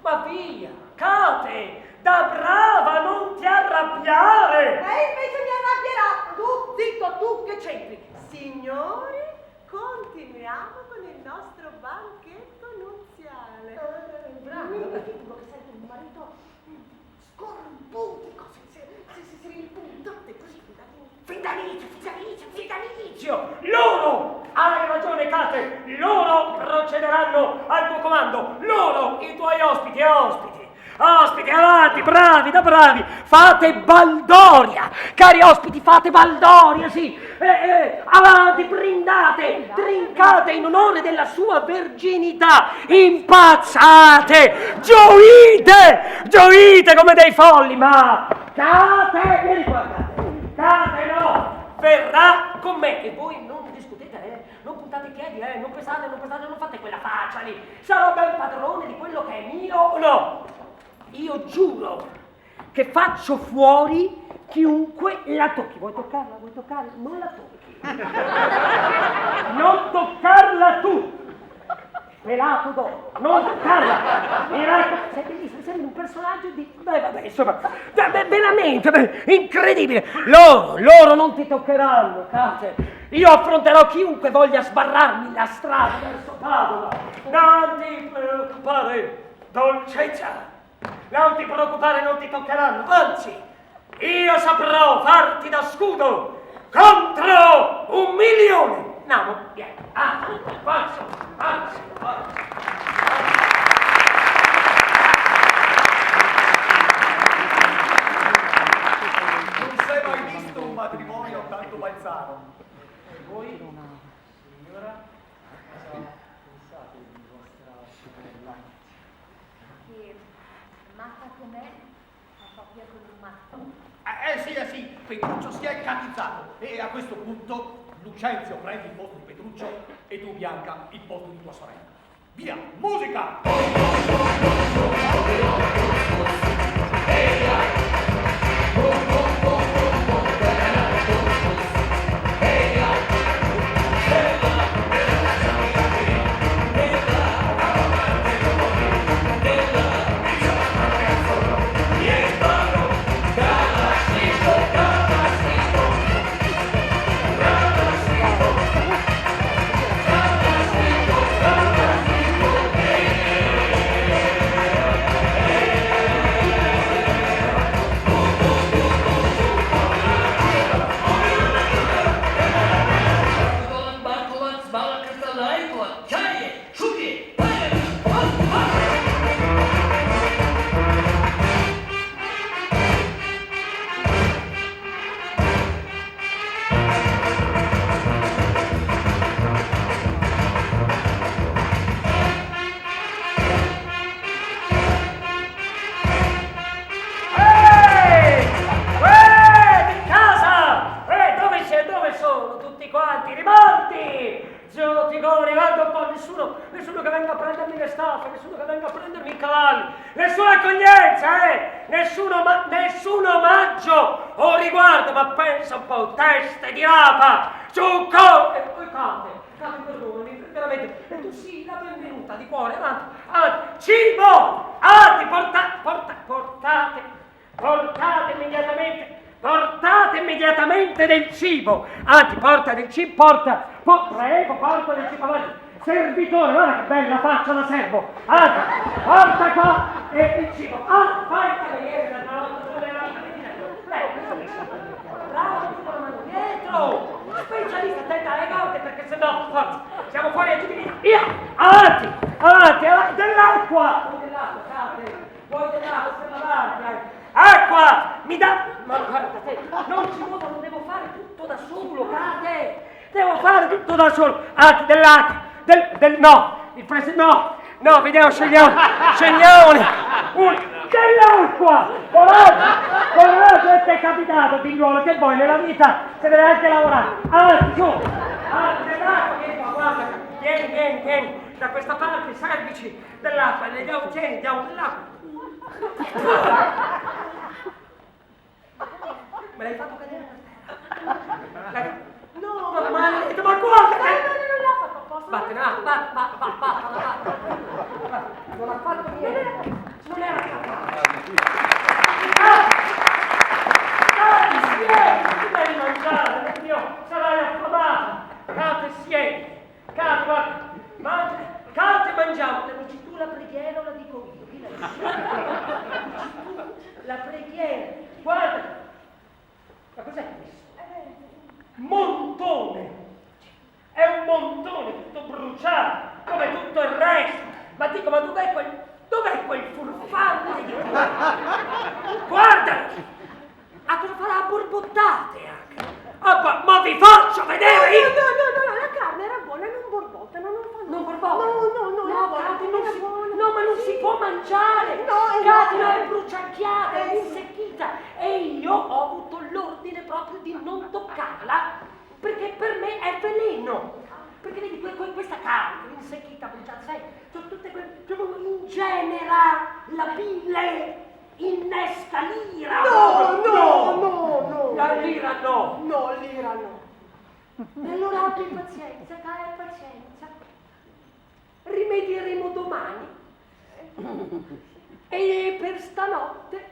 S6: Ma via, Cate, da brava, non ti arrabbiare!
S4: E invece mi arrabbierò! Tu, zitto, tu che c'entri? Signori, continuiamo con il nostro banchetto nuziale.
S6: Bravo!
S4: Dico che sei un marito scorbutico, se ripuntate così fin dall'inizio.
S6: Loro, hai ragione Cate, loro procederanno al tuo comando, loro, i tuoi ospiti, avanti, bravi, da bravi, fate baldoria, cari ospiti, fate baldoria, sì, avanti, brindate, trincate in onore della sua verginità, impazzate, gioite come dei folli, ma Cate, vieni qua, Cate no, verrà con me e voi non discutete, non puntate i piedi, non pesate, non fate quella faccia lì, sarò ben padrone di quello che è mio o no. Io giuro che faccio fuori chiunque la tocchi. Vuoi toccarla? Non la tocchi. Non toccarla tu. Pelato d'oro. Non toccarla. Sei bellissimo, sei un personaggio di... vabbè, insomma, veramente, incredibile. Loro non ti toccheranno, Cate. Io affronterò chiunque voglia sbarrarmi la strada verso Padova. Non ti preoccupare, dolcezza. Non ti preoccupare, non ti toccheranno, anzi, io saprò farti da scudo contro 1.000.000. Andiamo, vieni, anzi.
S2: Non si è mai visto un matrimonio tanto balzano.
S1: E voi, signora, cosa pensate di vostra sorella?
S3: Che matta com'è, la coppia con un matto.
S2: Sì, Petruccio si è catizzato e a questo punto Lucenzio, prendi il posto di Petruccio e tu, Bianca, il posto di tua sorella. Via, musica!
S6: Nessuno che venga a prendermi le staffe, nessuno che venga a prendermi i cavalli, nessuna accoglienza, nessun omaggio o riguardo, ma pensa un po', teste di rapa, su e poi cate, perdonami, veramente, e tu sì, la benvenuta di cuore, avanti, cibo, portate immediatamente del cibo, porta del cibo, porta del cibo avanti. Servitore, guarda che bella faccia da servo! Porta qua e il cibo! Fai il cavaliere da bravo, dietro! Specialista, attenta alle gaute perché sennò, forza, siamo fuori a giubili! Via! Avanti! Dell'acqua! Vuoi dell'acqua, stiamo avanti! Acqua! Mi dà... Ma guarda te, non ci muovo, lo devo fare tutto da solo, Cate! Devo fare tutto da solo! Dell'acqua! No, vediamo, scegliamo dell'acqua! Coraggio, e ti è capitato, figliuolo, che vuoi nella vita, se deve anche lavorare. Dell'acqua, vieni qua, guarda, vieni, da questa parte, servici dell'acqua, diamo dell'acqua. Me l'hai fatto cadere per terra? No, ma guarda che... Vattene, va. Non ha fatto niente. Non era Cate, siedi, tu devi mangiare, Dio, sarai affamata. Cate, siedi. Cate, guarda, mangia. Cate, mangiamo. La dici tu la preghiera o la dico io? Chi la dice? La preghiera. Guarda. Ma cos'è questo? Montone! È un montone tutto bruciato, come tutto il resto. Ma dico, ma dov'è quel furfante di qua? Guarda! A cosa farà? A borbottate anche. Ma vi faccio vedere!
S4: No, la carne era buona, non borbotta, non fa.
S6: Non borbotta?
S4: No,
S6: No, ma non si può mangiare! Cate, no, è bruciacchiata, è insecchita. E io ho avuto l'ordine proprio di non toccarla, perché per me è veleno. Perché vedi, questa carne, insecchita, bruciata, sai, sono tutte quelle... ingenera la bile, innesca l'ira.
S4: No.
S6: La lira no.
S4: No, l'ira no.
S6: E allora abbi pazienza, pazienza. Rimedieremo domani. E per stanotte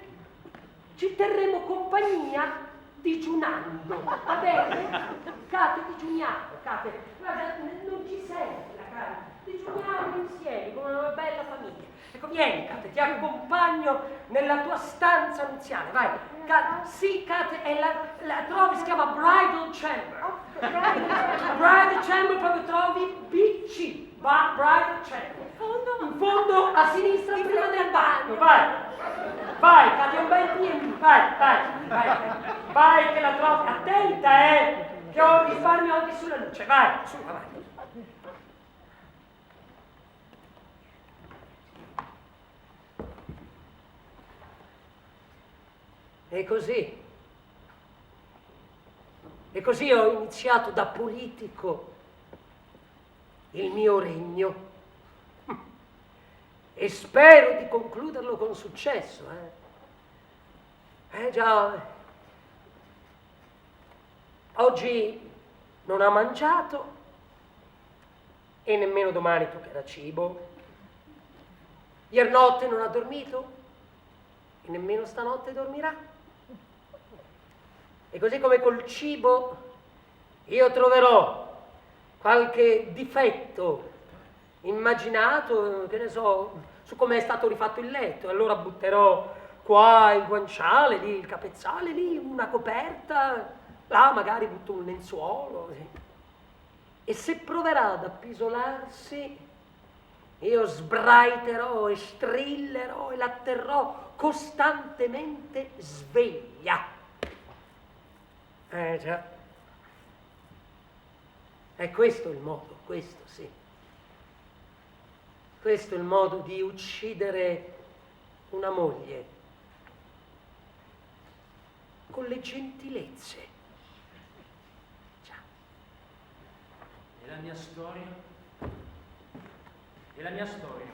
S6: ci terremo compagnia digiunando. Va bene? Cate, digiuniamo, Cate. Guarda, non ci serve la carne. Digiuniamo insieme come una bella famiglia. Ecco, vieni, Cate, ti accompagno nella tua stanza nuziale. Vai. Sì, Cate, è la trovi, si chiama Bridal Chamber. Bridal Chamber, proprio trovi BC. Bridal Chamber. In fondo a sinistra prima del bagno. Vai, Cate, un bel B&B. Vai che la trovi. Attenta, che ho risparmio anche sulla luce. Vai, su, vai. E
S7: così ho iniziato da politico il mio regno e spero di concluderlo con successo. Già, oggi non ha mangiato e nemmeno domani toccherà cibo. Ieri notte non ha dormito e nemmeno stanotte dormirà. E così come col cibo io troverò qualche difetto immaginato, che ne so, su come è stato rifatto il letto, allora butterò qua il guanciale, lì il capezzale, lì una coperta, là magari butto un lenzuolo. E se proverà ad appisolarsi, io sbraiterò e strillerò e la terrò costantemente sveglia. Già. È questo il modo, questo sì. Questo è il modo di uccidere una moglie. Con le gentilezze. Già.
S1: E la mia storia? E la mia storia?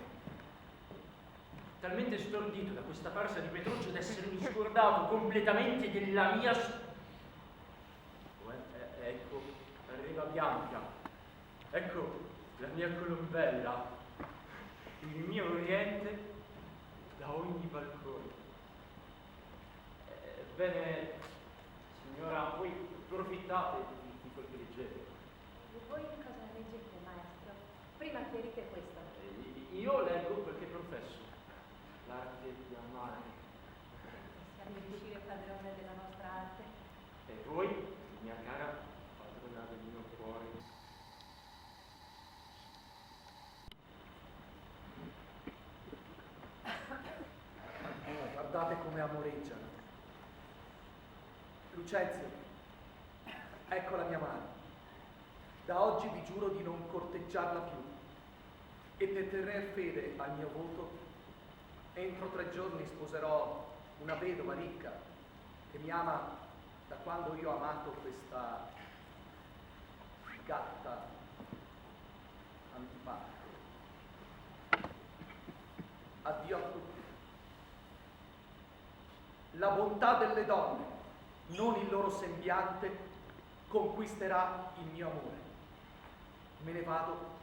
S1: Talmente stordito da questa farsa di Petruccio da essermi scordato completamente della mia storia. Ecco, arriva Bianca. Ecco la mia Colombella, il mio Oriente da ogni balcone. Bene, signora, voi approfittate di quel che leggete.
S3: E voi cosa leggete, maestro? Prima chiarite questo.
S1: Io leggo quel che professo, l'arte di amare.
S3: Possiamo riuscire padrone della nostra arte?
S1: E voi, mia cara padrona del mio cuore.
S2: Guardate come amoreggiano. Lucrezia, ecco la mia mano. Da oggi vi giuro di non corteggiarla più. E per tener fede al mio voto, entro 3 giorni sposerò una vedova ricca che mi ama da quando io ho amato questa gatta antipatica. Addio a tutti. La bontà delle donne, non il loro sembiante, conquisterà il mio amore. Me ne vado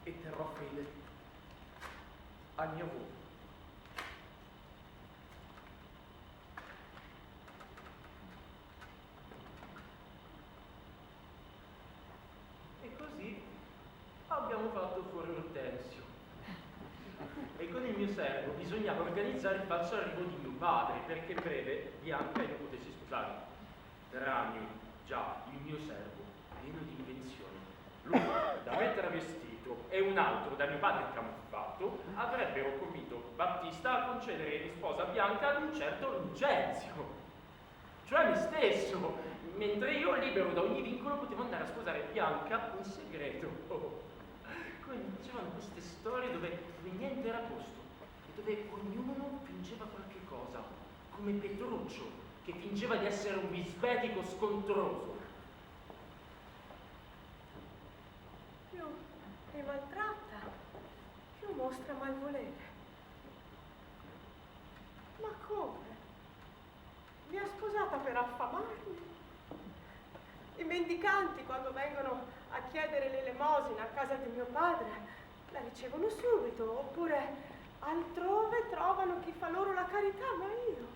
S2: e terrò fede al mio voto.
S1: E così abbiamo fatto fuori Ortensio. E con il mio servo bisognava organizzare il falso arrivo di mio padre, perché breve Bianca non potesse sposare. Tranne, già, il mio servo, pieno di invenzioni. Lui, da me travestito, e un altro, da mio padre camuffato, avrebbero convinto Battista a concedere in sposa Bianca ad un certo Lucrezio, cioè me stesso, mentre io, libero da ogni vincolo, potevo andare a sposare Bianca in segreto. Come mi dicevano queste storie dove niente era a posto e dove ognuno fingeva qualche cosa, come Petruccio, che fingeva di essere un bisbetico scontroso.
S4: Più mi maltratta, più mostra malvolere. Ma come? Mi ha sposata per affamarmi? I mendicanti, quando vengono a chiedere l'elemosina a casa di mio padre, la ricevono subito, oppure altrove trovano chi fa loro la carità, ma io,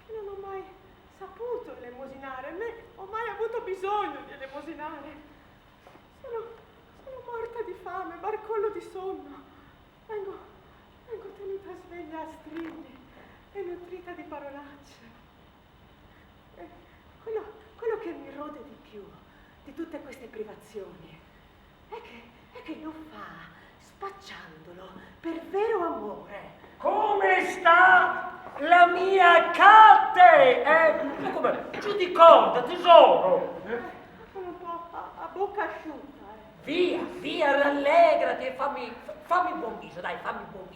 S4: che non ho mai saputo elemosinare, né ho mai avuto bisogno di elemosinare. Sono morta di fame, barcollo di sonno. Vengo tenuta sveglia a strilli e nutrita di parolacce. E quello che mi rode di più di tutte queste privazioni è che lo fa spacciandolo per vero amore.
S6: Come sta la mia Cate? Come? Giù di corda, tesoro.
S4: Sono un po' a bocca asciutta.
S7: Via, rallegrati e fammi buon viso, dai, fammi buon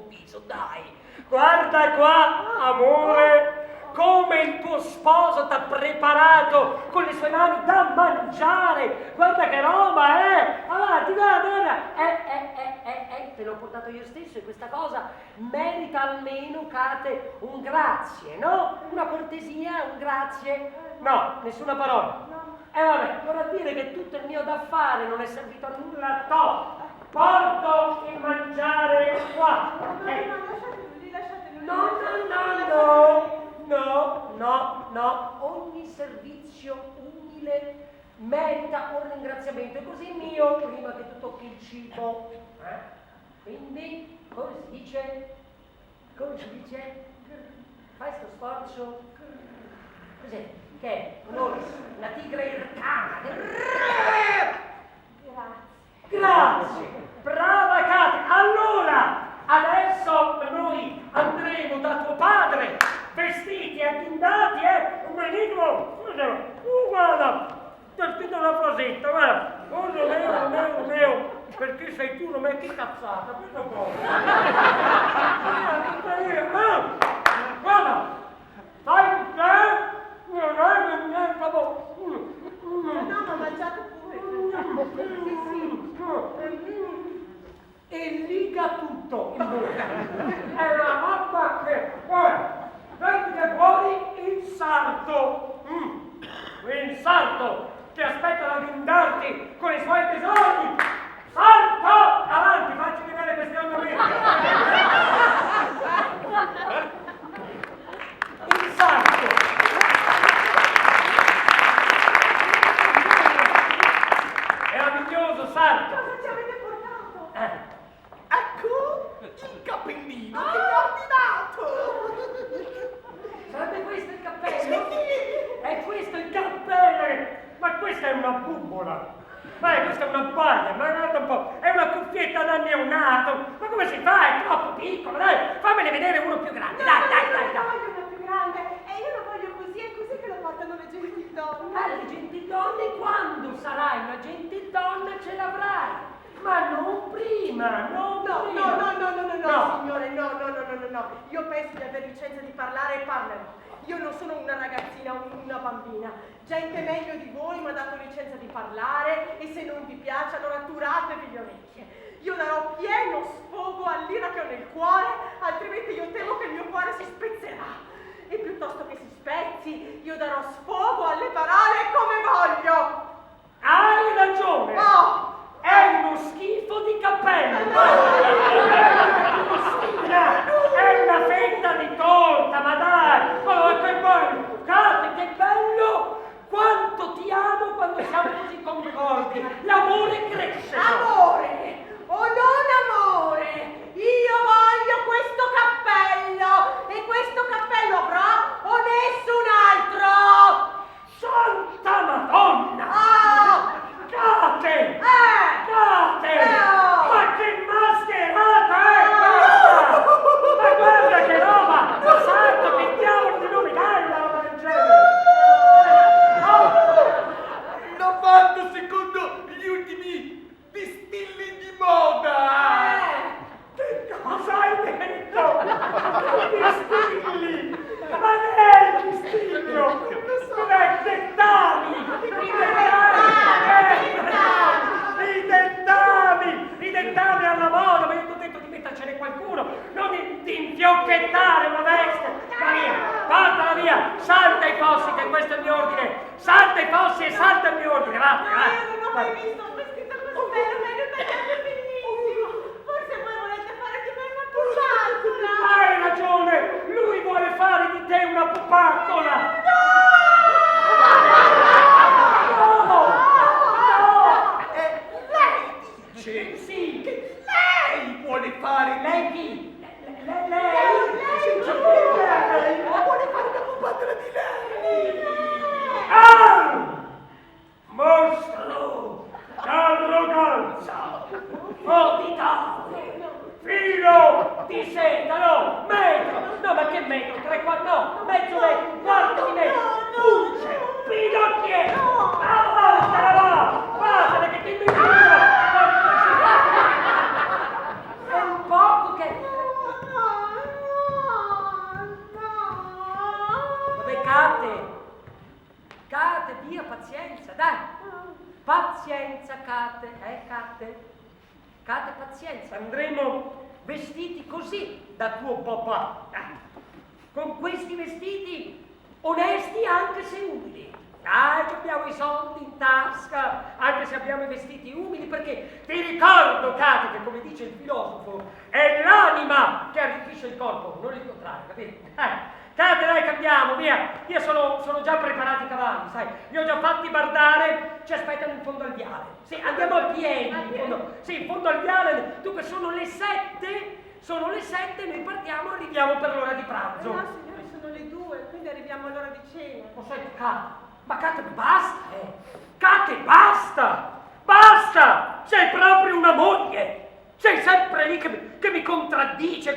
S7: viso, dai.
S6: Guarda qua, amore, come il tuo sposo t'ha preparato con le sue mani da mangiare. Guarda che roba, avanti, guarda. Te l'ho portato io stesso e questa cosa merita almeno, Kate, un grazie, no? Una cortesia, un grazie. No, nessuna parola. Vabbè, vorrà dire che tutto il mio da fare non è servito a nulla. Porto il mangiare qua. No. Ogni servizio umile merita un ringraziamento. E così mio, prima che tu tocchi il cibo. Quindi, come si dice? Fai sto sforzo. Cos'è? Che è? Una tigre ircana. Grazie. Brava Kate. Allora, adesso noi andremo da tuo padre, vestiti e addindati, benissimo. Guarda, ti ho scritto una frasetta, guarda. Romeo, perché sei tu, Romeo, che cazzata, questo un po'. Guarda, fai te,
S4: No, ma mangiate pure.
S6: E liga tutto in bocca. È una roba che prendete fuori il sarto. Il sarto che aspetta da blindarti con i suoi tesori. Sarto! Avanti, facci vedere questi ornamenti. Il sarto. Meraviglioso sarto.
S4: Cosa ci avete portato?
S5: Ecco il cappellino che mi ha ordinato.
S6: Sarebbe questo il cappello? È questo il cappello? Ma questa è una bubola. Questa è una baglia, ma guarda un po', è una cuffietta da neonato. Ma come si fa? È troppo piccolo, dai, fammene vedere uno più grande, dai.
S4: Io voglio uno più grande e io lo voglio così, è così che lo portano le gentildonne.
S6: Le gentildonne quando sarai una gentildonna ce l'avrai, ma non prima,
S4: No, signore, no. Io penso di aver licenza di parlare e parlerò. Io non sono una ragazzina, una bambina. Gente meglio di voi mi ha dato licenza di parlare e se non vi piace allora turatevi le orecchie. Io darò pieno sfogo all'ira che ho nel cuore, altrimenti io temo che il mio cuore si spezzerà. E piuttosto che si spezzi, io darò sfogo alle parole come voglio.
S6: Hai ragione!
S4: Oh!
S6: È uno schifo di cappello! È una fetta di torta, ma dai! Oh, che bello! Kate, che bello! Quanto ti amo quando siamo così concordi! L'amore cresce!
S4: Amore! O non amore! Io voglio questo cappello! E questo cappello avrà o nessun altro!
S6: Santa Madonna!
S4: Ah!
S6: Kate! Kate!
S4: Oh!
S6: Ma che mascherata è questa? Ma guarda che roba! Ma santo, che diavolo di nome dai la roba del genere?
S2: L'ho fatto secondo gli ultimi distilli di moda!
S6: Che cosa hai detto? Distilli! Ma che è il distillo? Cos'è? Dettami! I dettami alla moda! Ma io ti ho detto di mettercene qualcuno, non di infiocchettare una veste! Ma via! Portala via! Salta i fossi, che questo è il mio ordine! Salta i fossi e salta il mio ordine! Va!
S4: Io non ho mai visto un vestito così bello, meglio tagliato bellissimo. Forse voi volete fare di me una pupattola.
S6: Hai ragione! Lui vuole fare di te una pupattola!
S2: Lei dice
S6: Sì!
S2: che lei vuole fare
S6: Lei chi? Lei?
S2: vuole fare una pupattola di lei!
S6: Ah! Mostro d'arroganza! Odità! Filo di seta, no! Metro! No, ma che metro? 3 quarti? No! Mezzo metro! Quarto di metro! Pulce! Pidocchietto! Avanzala là! Fatela che ti invito! È un poco che...
S7: Cate, pazienza.
S6: Andremo vestiti così da tuo papà. Con questi vestiti onesti anche se umili. Che abbiamo i soldi in tasca, anche se abbiamo i vestiti umili, perché ti ricordo, Cate, che come dice il filosofo, è l'anima che arricchisce il corpo, non il contrario, capito? Cate, dai, cambiamo, via. Io sono già preparati i cavalli, sai. Li ho già fatti bardare, ci aspettano in fondo al viale. Sì, andiamo a piedi, in fondo al viale. Dunque sono le 7, noi partiamo, arriviamo per l'ora di pranzo.
S4: No, signore, sono le 2, quindi arriviamo all'ora di cena.
S6: Lo sai, Cate, ma Cate, basta, Cate, basta! Basta! Sei proprio una moglie! Sei sempre lì che mi contraddici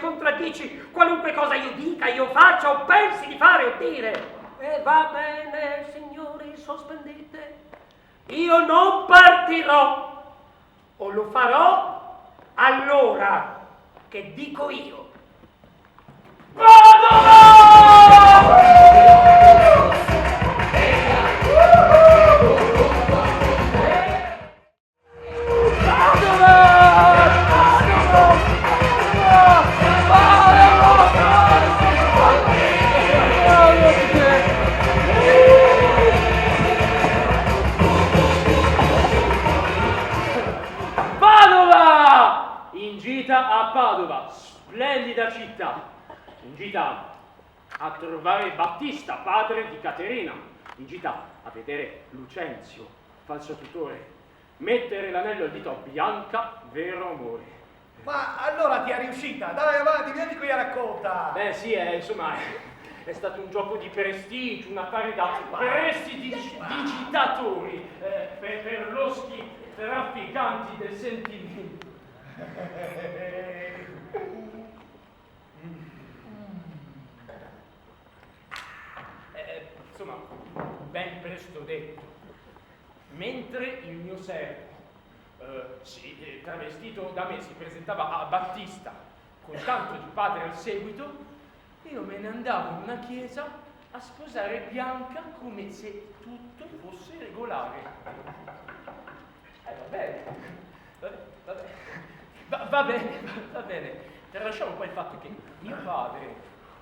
S6: qualunque cosa io dica, io faccia o pensi di fare o dire. Va bene, signori, sospendete. Io non partirò, o lo farò all'ora che dico io.
S1: Padova! In gita a Padova, splendida città. In gita a trovare Battista, padre di Caterina. In gita a vedere Lucenzio, falso tutore. Mettere l'anello al dito a Bianca, vero amore.
S5: Ma allora ti è riuscita? Dai, avanti, vieni qui a racconta.
S1: Beh sì, insomma, è stato un gioco di prestigio, un affare da prestidigitatori, per loschi trafficanti del sentimento. Insomma, ben presto detto. Mentre il mio servo, travestito da me, si presentava a Battista con tanto di padre al seguito, io me ne andavo in una chiesa a sposare Bianca come se tutto fosse regolare. Va bene. Tralasciamo poi il fatto che mio padre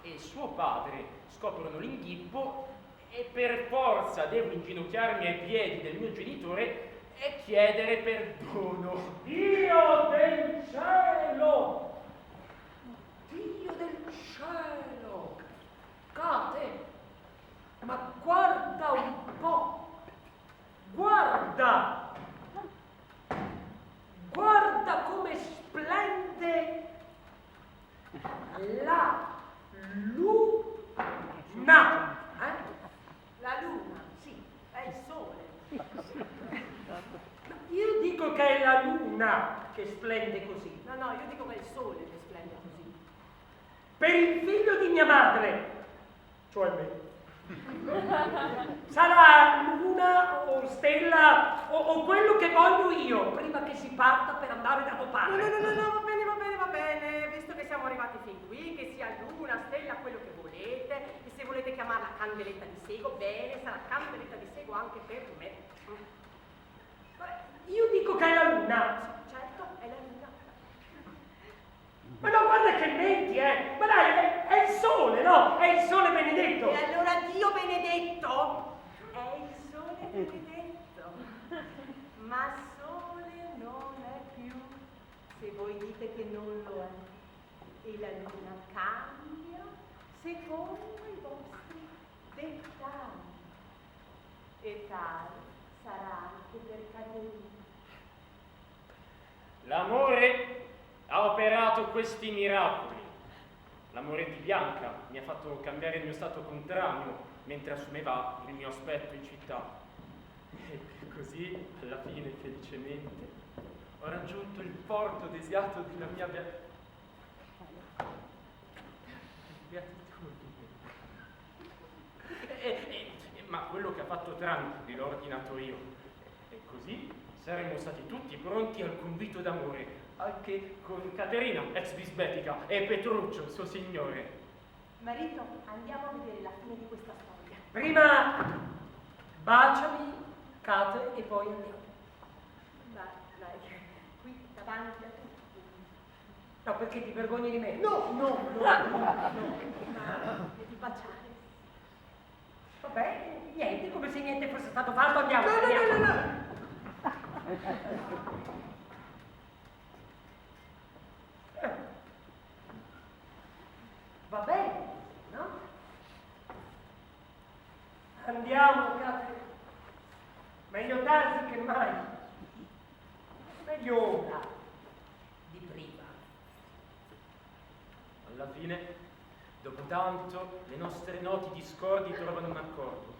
S1: e suo padre scoprono l'inghippo e per forza devo inginocchiarmi ai piedi del mio genitore e chiedere perdono.
S6: Dio del cielo! Cate, ma guarda un po'! Guarda come splende la luna!
S4: La luna, sì, è il sole.
S6: Io dico che è la luna che splende così.
S4: No, io dico che è il sole che splende così.
S6: Per il figlio di mia madre, cioè me. Sarà luna o stella o quello che voglio io prima che si parta per andare da tuo padre.
S4: No, va bene, visto che siamo arrivati fin qui, che sia luna, stella, quello che volete, e se volete chiamarla candeletta di sego, bene, sarà candeletta di sego anche per me.
S6: Io dico che è la luna.
S4: Certo, è la luna.
S6: Ma no, guarda che menti, Ma dai, è il sole, no? È il sole benedetto.
S4: E allora Dio benedetto è il sole benedetto. Ma sole non è più se voi dite che non lo è. E la luna cambia secondo i vostri dettagli. E tal sarà anche per Caterina.
S1: L'amore ha operato questi miracoli. L'amore di Bianca mi ha fatto cambiare il mio stato contrario mentre assumeva il mio aspetto in città. E così, alla fine, felicemente, ho raggiunto il porto desiato della mia beatitudine. Ma quello che ha fatto Tranquilli l'ho ordinato io. E così saremmo stati tutti pronti al convito d'amore, anche con Caterina, ex bisbetica, e Petruccio, suo signore.
S3: Marito, andiamo a vedere la fine di questa storia.
S6: Prima baciami, Cate, e poi andiamo.
S3: Dai, qui davanti a tutti.
S7: No, perché ti vergogni di me?
S4: No. E di baciare.
S7: Vabbè, niente, come se niente fosse stato fatto, andiamo.
S4: No.
S7: Va bene, no? Andiamo, Catherine. Meglio tardi che mai. Meglio ora di prima.
S1: Alla fine, dopo tanto, le nostre noti discordi trovano un accordo.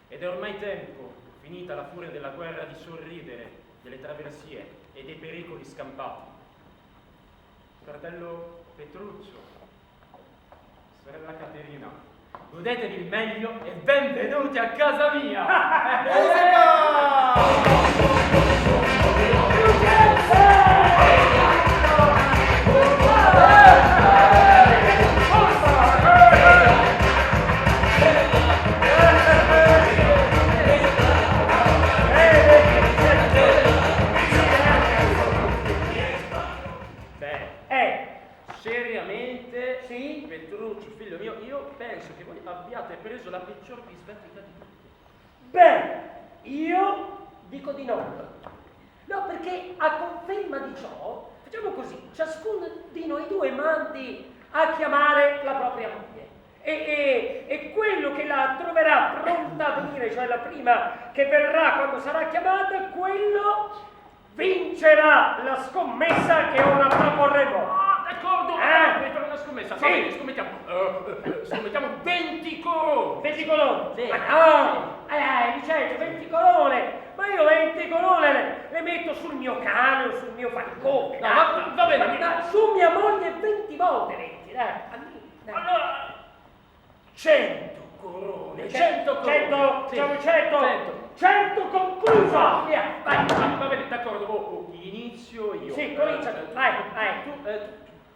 S1: Ed è ormai tempo, finita la furia della guerra, di sorridere delle traversie e dei pericoli scampati. Fratello Petruccio, sorella Caterina, godetevi il meglio e benvenuti a casa mia! Seriamente, sì, Petruccio, figlio mio, io penso che voi abbiate preso la peggior disbecca di tutte.
S7: Beh, io dico di no. No, perché a conferma di ciò, facciamo così, ciascuno di noi due mandi a chiamare la propria moglie. E quello che la troverà pronta a venire, cioè la prima che verrà quando sarà chiamata, quello vincerà la scommessa che ora proporremo.
S1: D'accordo, per una scommessa.
S7: Sì.
S1: Va bene, scommettiamo 20 corone.
S7: 20 colonne?
S1: Sì.
S7: Ma no! Licenzo, 20 colonne! Ma io 20 colonne le metto sul mio cane o sul mio falcone.
S1: No, va bene.
S7: Ma su mia moglie 20 volte 20, dai.
S1: Allora, 100 corone. 100 corone.
S7: 100 concluso! Via, vai.
S1: Va bene, d'accordo, inizio io.
S7: Sì, comincia tu, vai.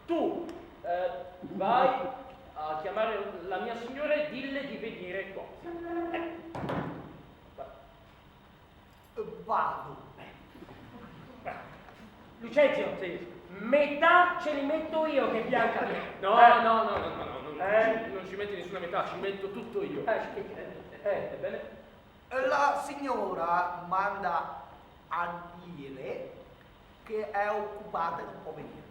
S1: Tu vai a chiamare la mia signora e dille di venire qua.
S5: Vado.
S7: Lucezio,
S1: Sì.
S7: metà ce li metto io che bianca mia.
S1: No, non ci metti nessuna metà, ci metto tutto io. Ebbene?
S5: La signora manda a dire che è occupata e non può venire.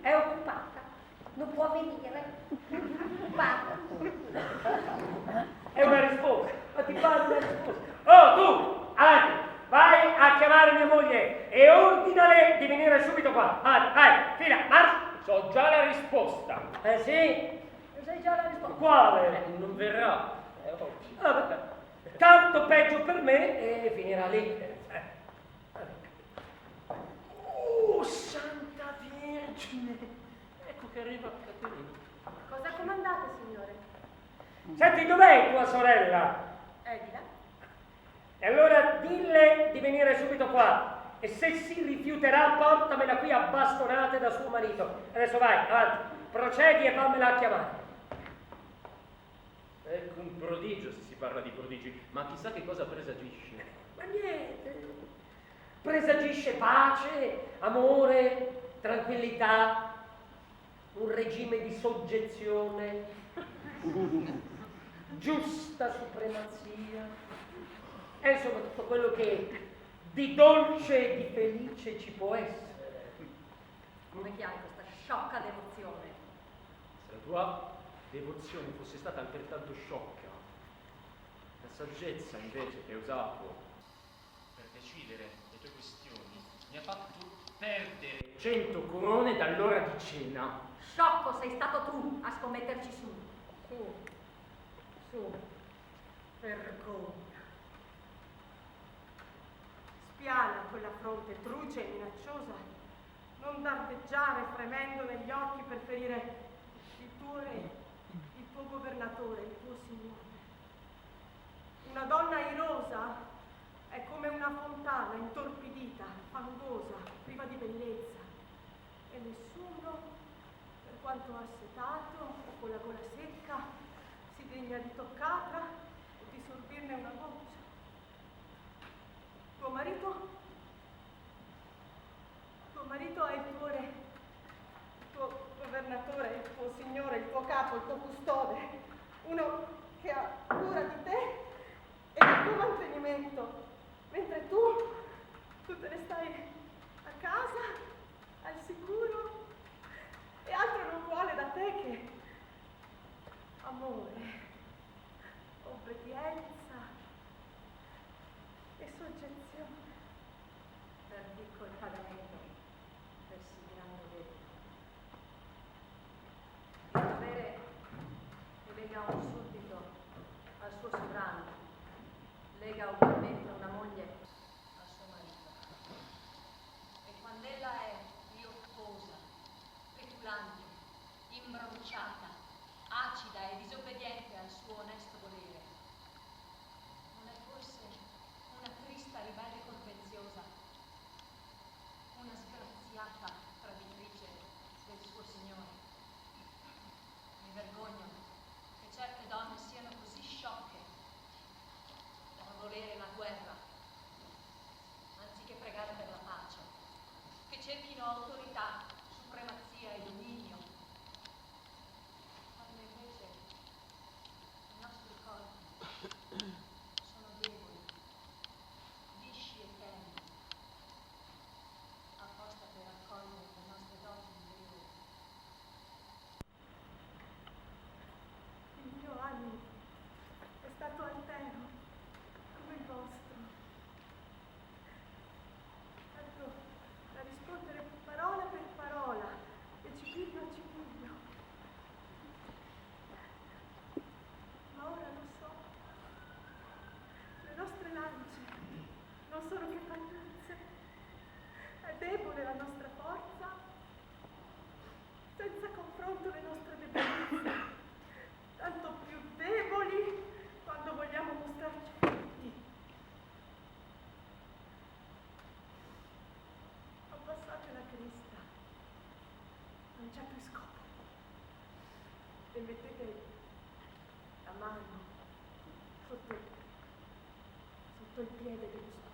S7: È occupata, non può venire. Occupata. È una risposta, ma ti pare una risposta. Oh, tu, avanti, vai a chiamare mia moglie e ordinale di venire subito qua. Vai, fila, marcia.
S1: So già la risposta.
S7: Sì? Sai già la risposta? Quale?
S1: Non verrà.
S7: Vabbè, tanto peggio per me e finirà lì.
S1: Oh, Santa Vergine! Ecco che arriva Caterina.
S3: Cosa comandate, signore?
S7: Senti, dov'è tua sorella?
S3: È di là?
S7: E allora dille di venire subito qua. E se si rifiuterà, portamela qui a bastonate da suo marito. Adesso vai, avanti. Procedi e fammela a chiamare.
S1: Ecco un prodigio se si parla di prodigi, ma chissà che cosa presagisce.
S7: Ma niente. Presagisce pace, amore, tranquillità, un regime di soggezione, giusta supremazia, e insomma tutto quello che di dolce e di felice ci può essere.
S3: Come chiami questa sciocca devozione?
S1: Se la tua devozione fosse stata altrettanto sciocca, la saggezza invece che hai usato per decidere le tue questioni mi ha fatto perdere 100 corone dall'ora di cena.
S3: Sciocco sei stato tu a scommetterci su.
S4: Su, vergogna. Spiana quella fronte truce e minacciosa, non dardeggiare fremendo negli occhi per ferire il tuo re, il tuo governatore, il tuo signore. Una donna irosa è come una fontana intorpidita, fangosa, priva di bellezza, e nessuno, per quanto assetato o con la gola secca, si degna di toccarla o di sorbirne una goccia. Tuo marito marito è il tuo re, il tuo governatore, il tuo signore, il tuo capo, il tuo custode, uno che ha cura di te e del tuo mantenimento, mentre tu te ne stai a casa, al sicuro, e altro non vuole da te che amore, obbedienza e soggezione.
S3: Perdicco il pagamento per sì grande debito. Il dovere che lega un suddito al suo sovrano, lega ugualmente una moglie al suo marito. E quando ella è irtuosa, petulante, imbronciata, acida e disobbediente al suo onesto volere, non è forse una trista ribelle contenziosa, una sgraziata traditrice del suo signore? Mi vergogno che certe donne siano così sciocche da volere la guerra, anziché pregare per la pace, che cerchino autorità, supremazia e dominio, quando invece i nostri corpi sono deboli, lisci e teneri, apposta per accogliere le nostre doti interiori.
S4: Il mio animo è stato altero come il vostro, tanto da rispondere parola per parola e cipiglio a cipiglio. Ma ora lo so, le nostre lance non sono che pagliuzze, è debole la nostra forza, senza confronto le nostre debolezze, tanto più deboli quando vogliamo mostrarci forti. Abbassate la cresta, non c'è più scopo, e mettete la mano sotto il piede dello sposo.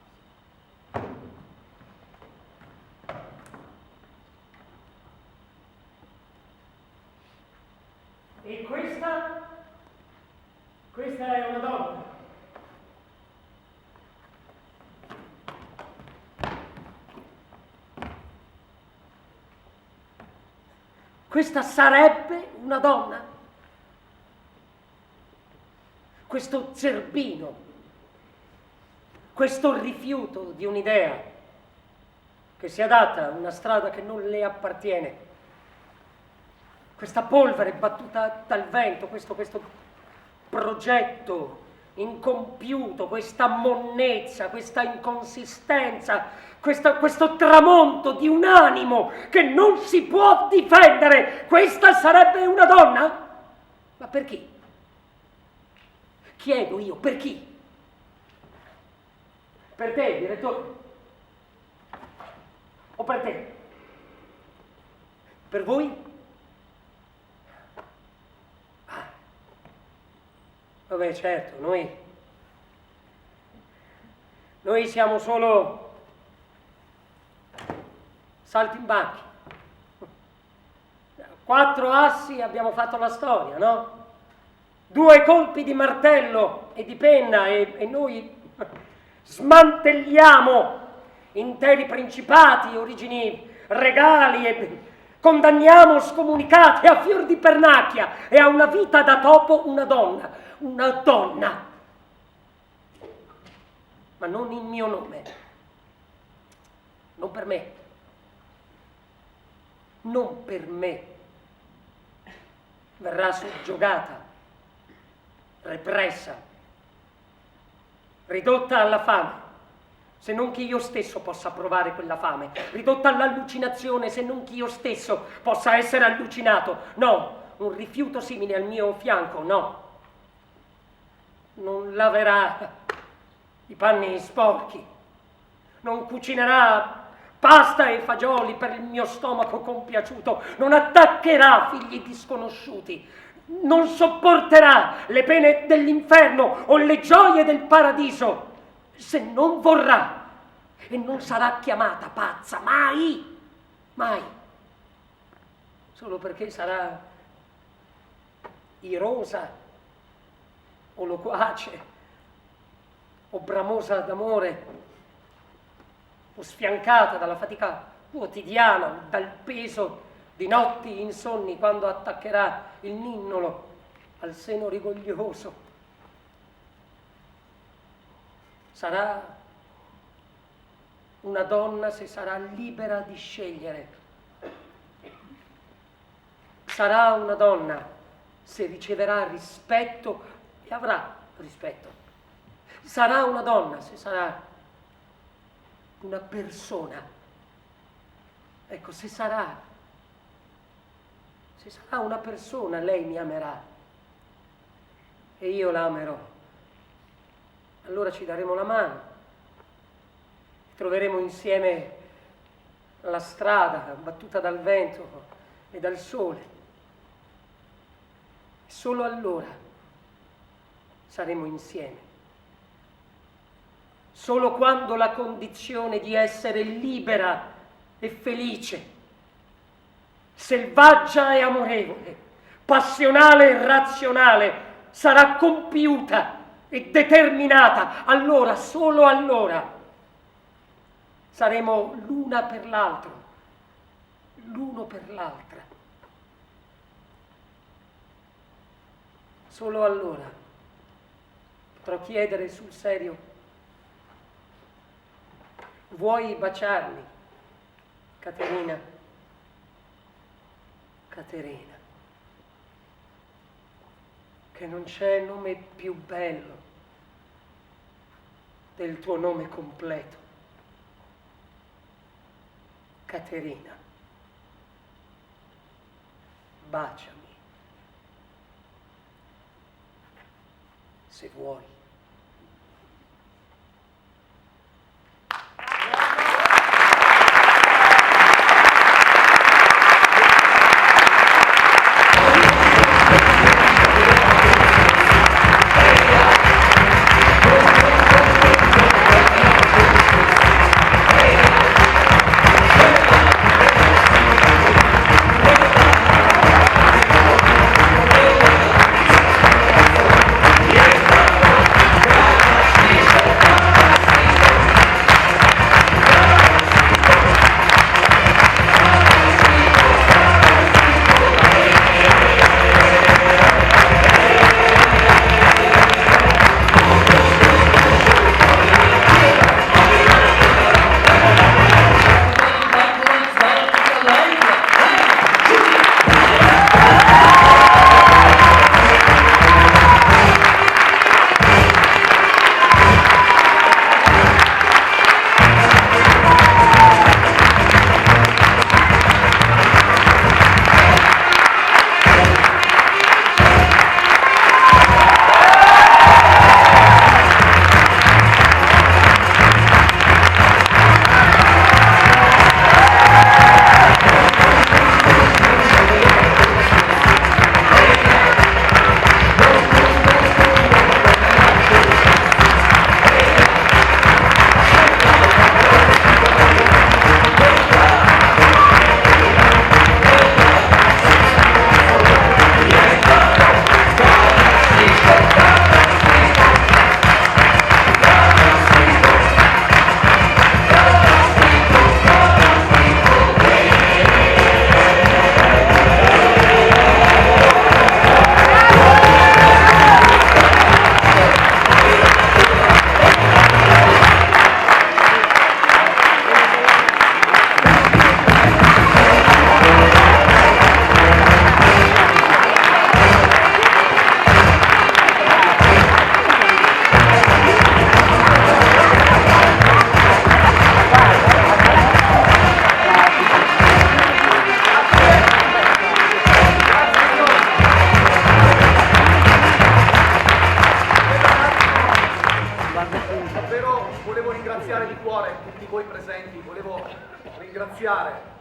S6: E questa è una donna.
S7: Questa sarebbe una donna? Questo zerbino, questo rifiuto di un'idea che si adatta a una strada che non le appartiene, questa polvere battuta dal vento, questo progetto incompiuto, questa monnezza, questa inconsistenza, questo tramonto di un animo che non si può difendere, questa sarebbe una donna? Ma per chi? Chiedo io, per chi? Per te, direttore? O per te? Per voi? Vabbè, certo, noi siamo solo saltimbanchi. 4 assi abbiamo fatto la storia, no? 2 colpi di martello e di penna e noi smantelliamo interi principati, origini regali e condanniamo scomunicate a fior di pernacchia e a una vita da topo una donna, ma non in mio nome, non per me, verrà soggiogata, repressa, ridotta alla fame, se non che io stesso possa provare quella fame, ridotta all'allucinazione, se non che io stesso possa essere allucinato. No, un rifiuto simile al mio fianco, no. Non laverà i panni sporchi, non cucinerà pasta e fagioli per il mio stomaco compiaciuto, non attaccherà figli disconosciuti, non sopporterà le pene dell'inferno o le gioie del paradiso, se non vorrà, e non sarà chiamata pazza mai, Mai. Solo perché sarà irosa o loquace o bramosa d'amore o sfiancata dalla fatica quotidiana o dal peso di notti insonni quando attaccherà il ninnolo al seno rigoglioso. Sarà una donna se sarà libera di scegliere. Sarà una donna se riceverà rispetto e avrà rispetto. Sarà una donna se sarà una persona. Ecco, se sarà una persona, lei mi amerà e io la amerò. Allora ci daremo la mano, troveremo insieme la strada battuta dal vento e dal sole. Solo allora saremo insieme. Solo quando la condizione di essere libera e felice, selvaggia e amorevole, passionale e razionale sarà compiuta e determinata, allora, solo allora, saremo l'una per l'altro, l'uno per l'altra. Solo allora potrò chiedere sul serio: vuoi baciarmi, Caterina? Caterina, che non c'è nome più bello del tuo nome completo. Caterina, baciami, se vuoi.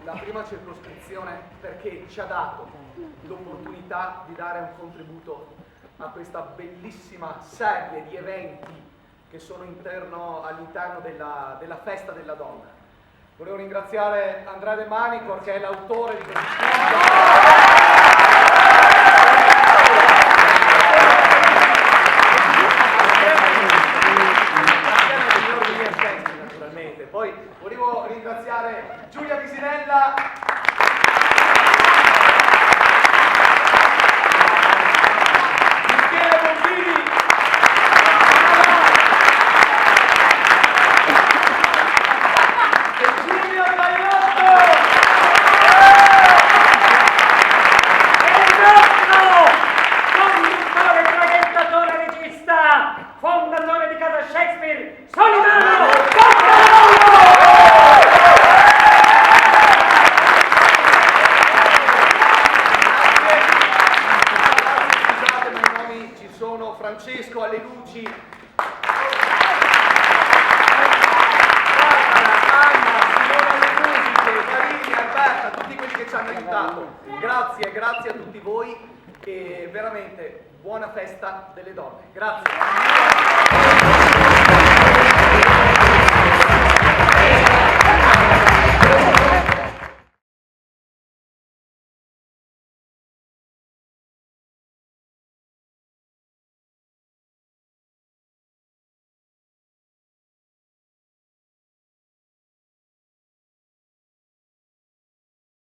S5: la prima circoscrizione perché ci ha dato l'opportunità di dare un contributo a questa bellissima serie di eventi che sono all'interno della festa della donna. Volevo ringraziare Andrea De Manicor, che è l'autore di questo film. Naturalmente. Poi volevo ringraziare Giulia Visinella. Michele Bombini. E Giulia Bagliotto.
S6: E il nostro conduttore, presentatore, regista, fondatore di Casa Shakespeare, Solimano Coccarolo!
S5: Scusate, ma i nomi ci sono: Francesco alle luci, Anna, Simone alle musiche, Marini, Alberta, tutti quelli che ci hanno aiutato. Grazie a tutti voi e veramente buona festa delle donne. Grazie.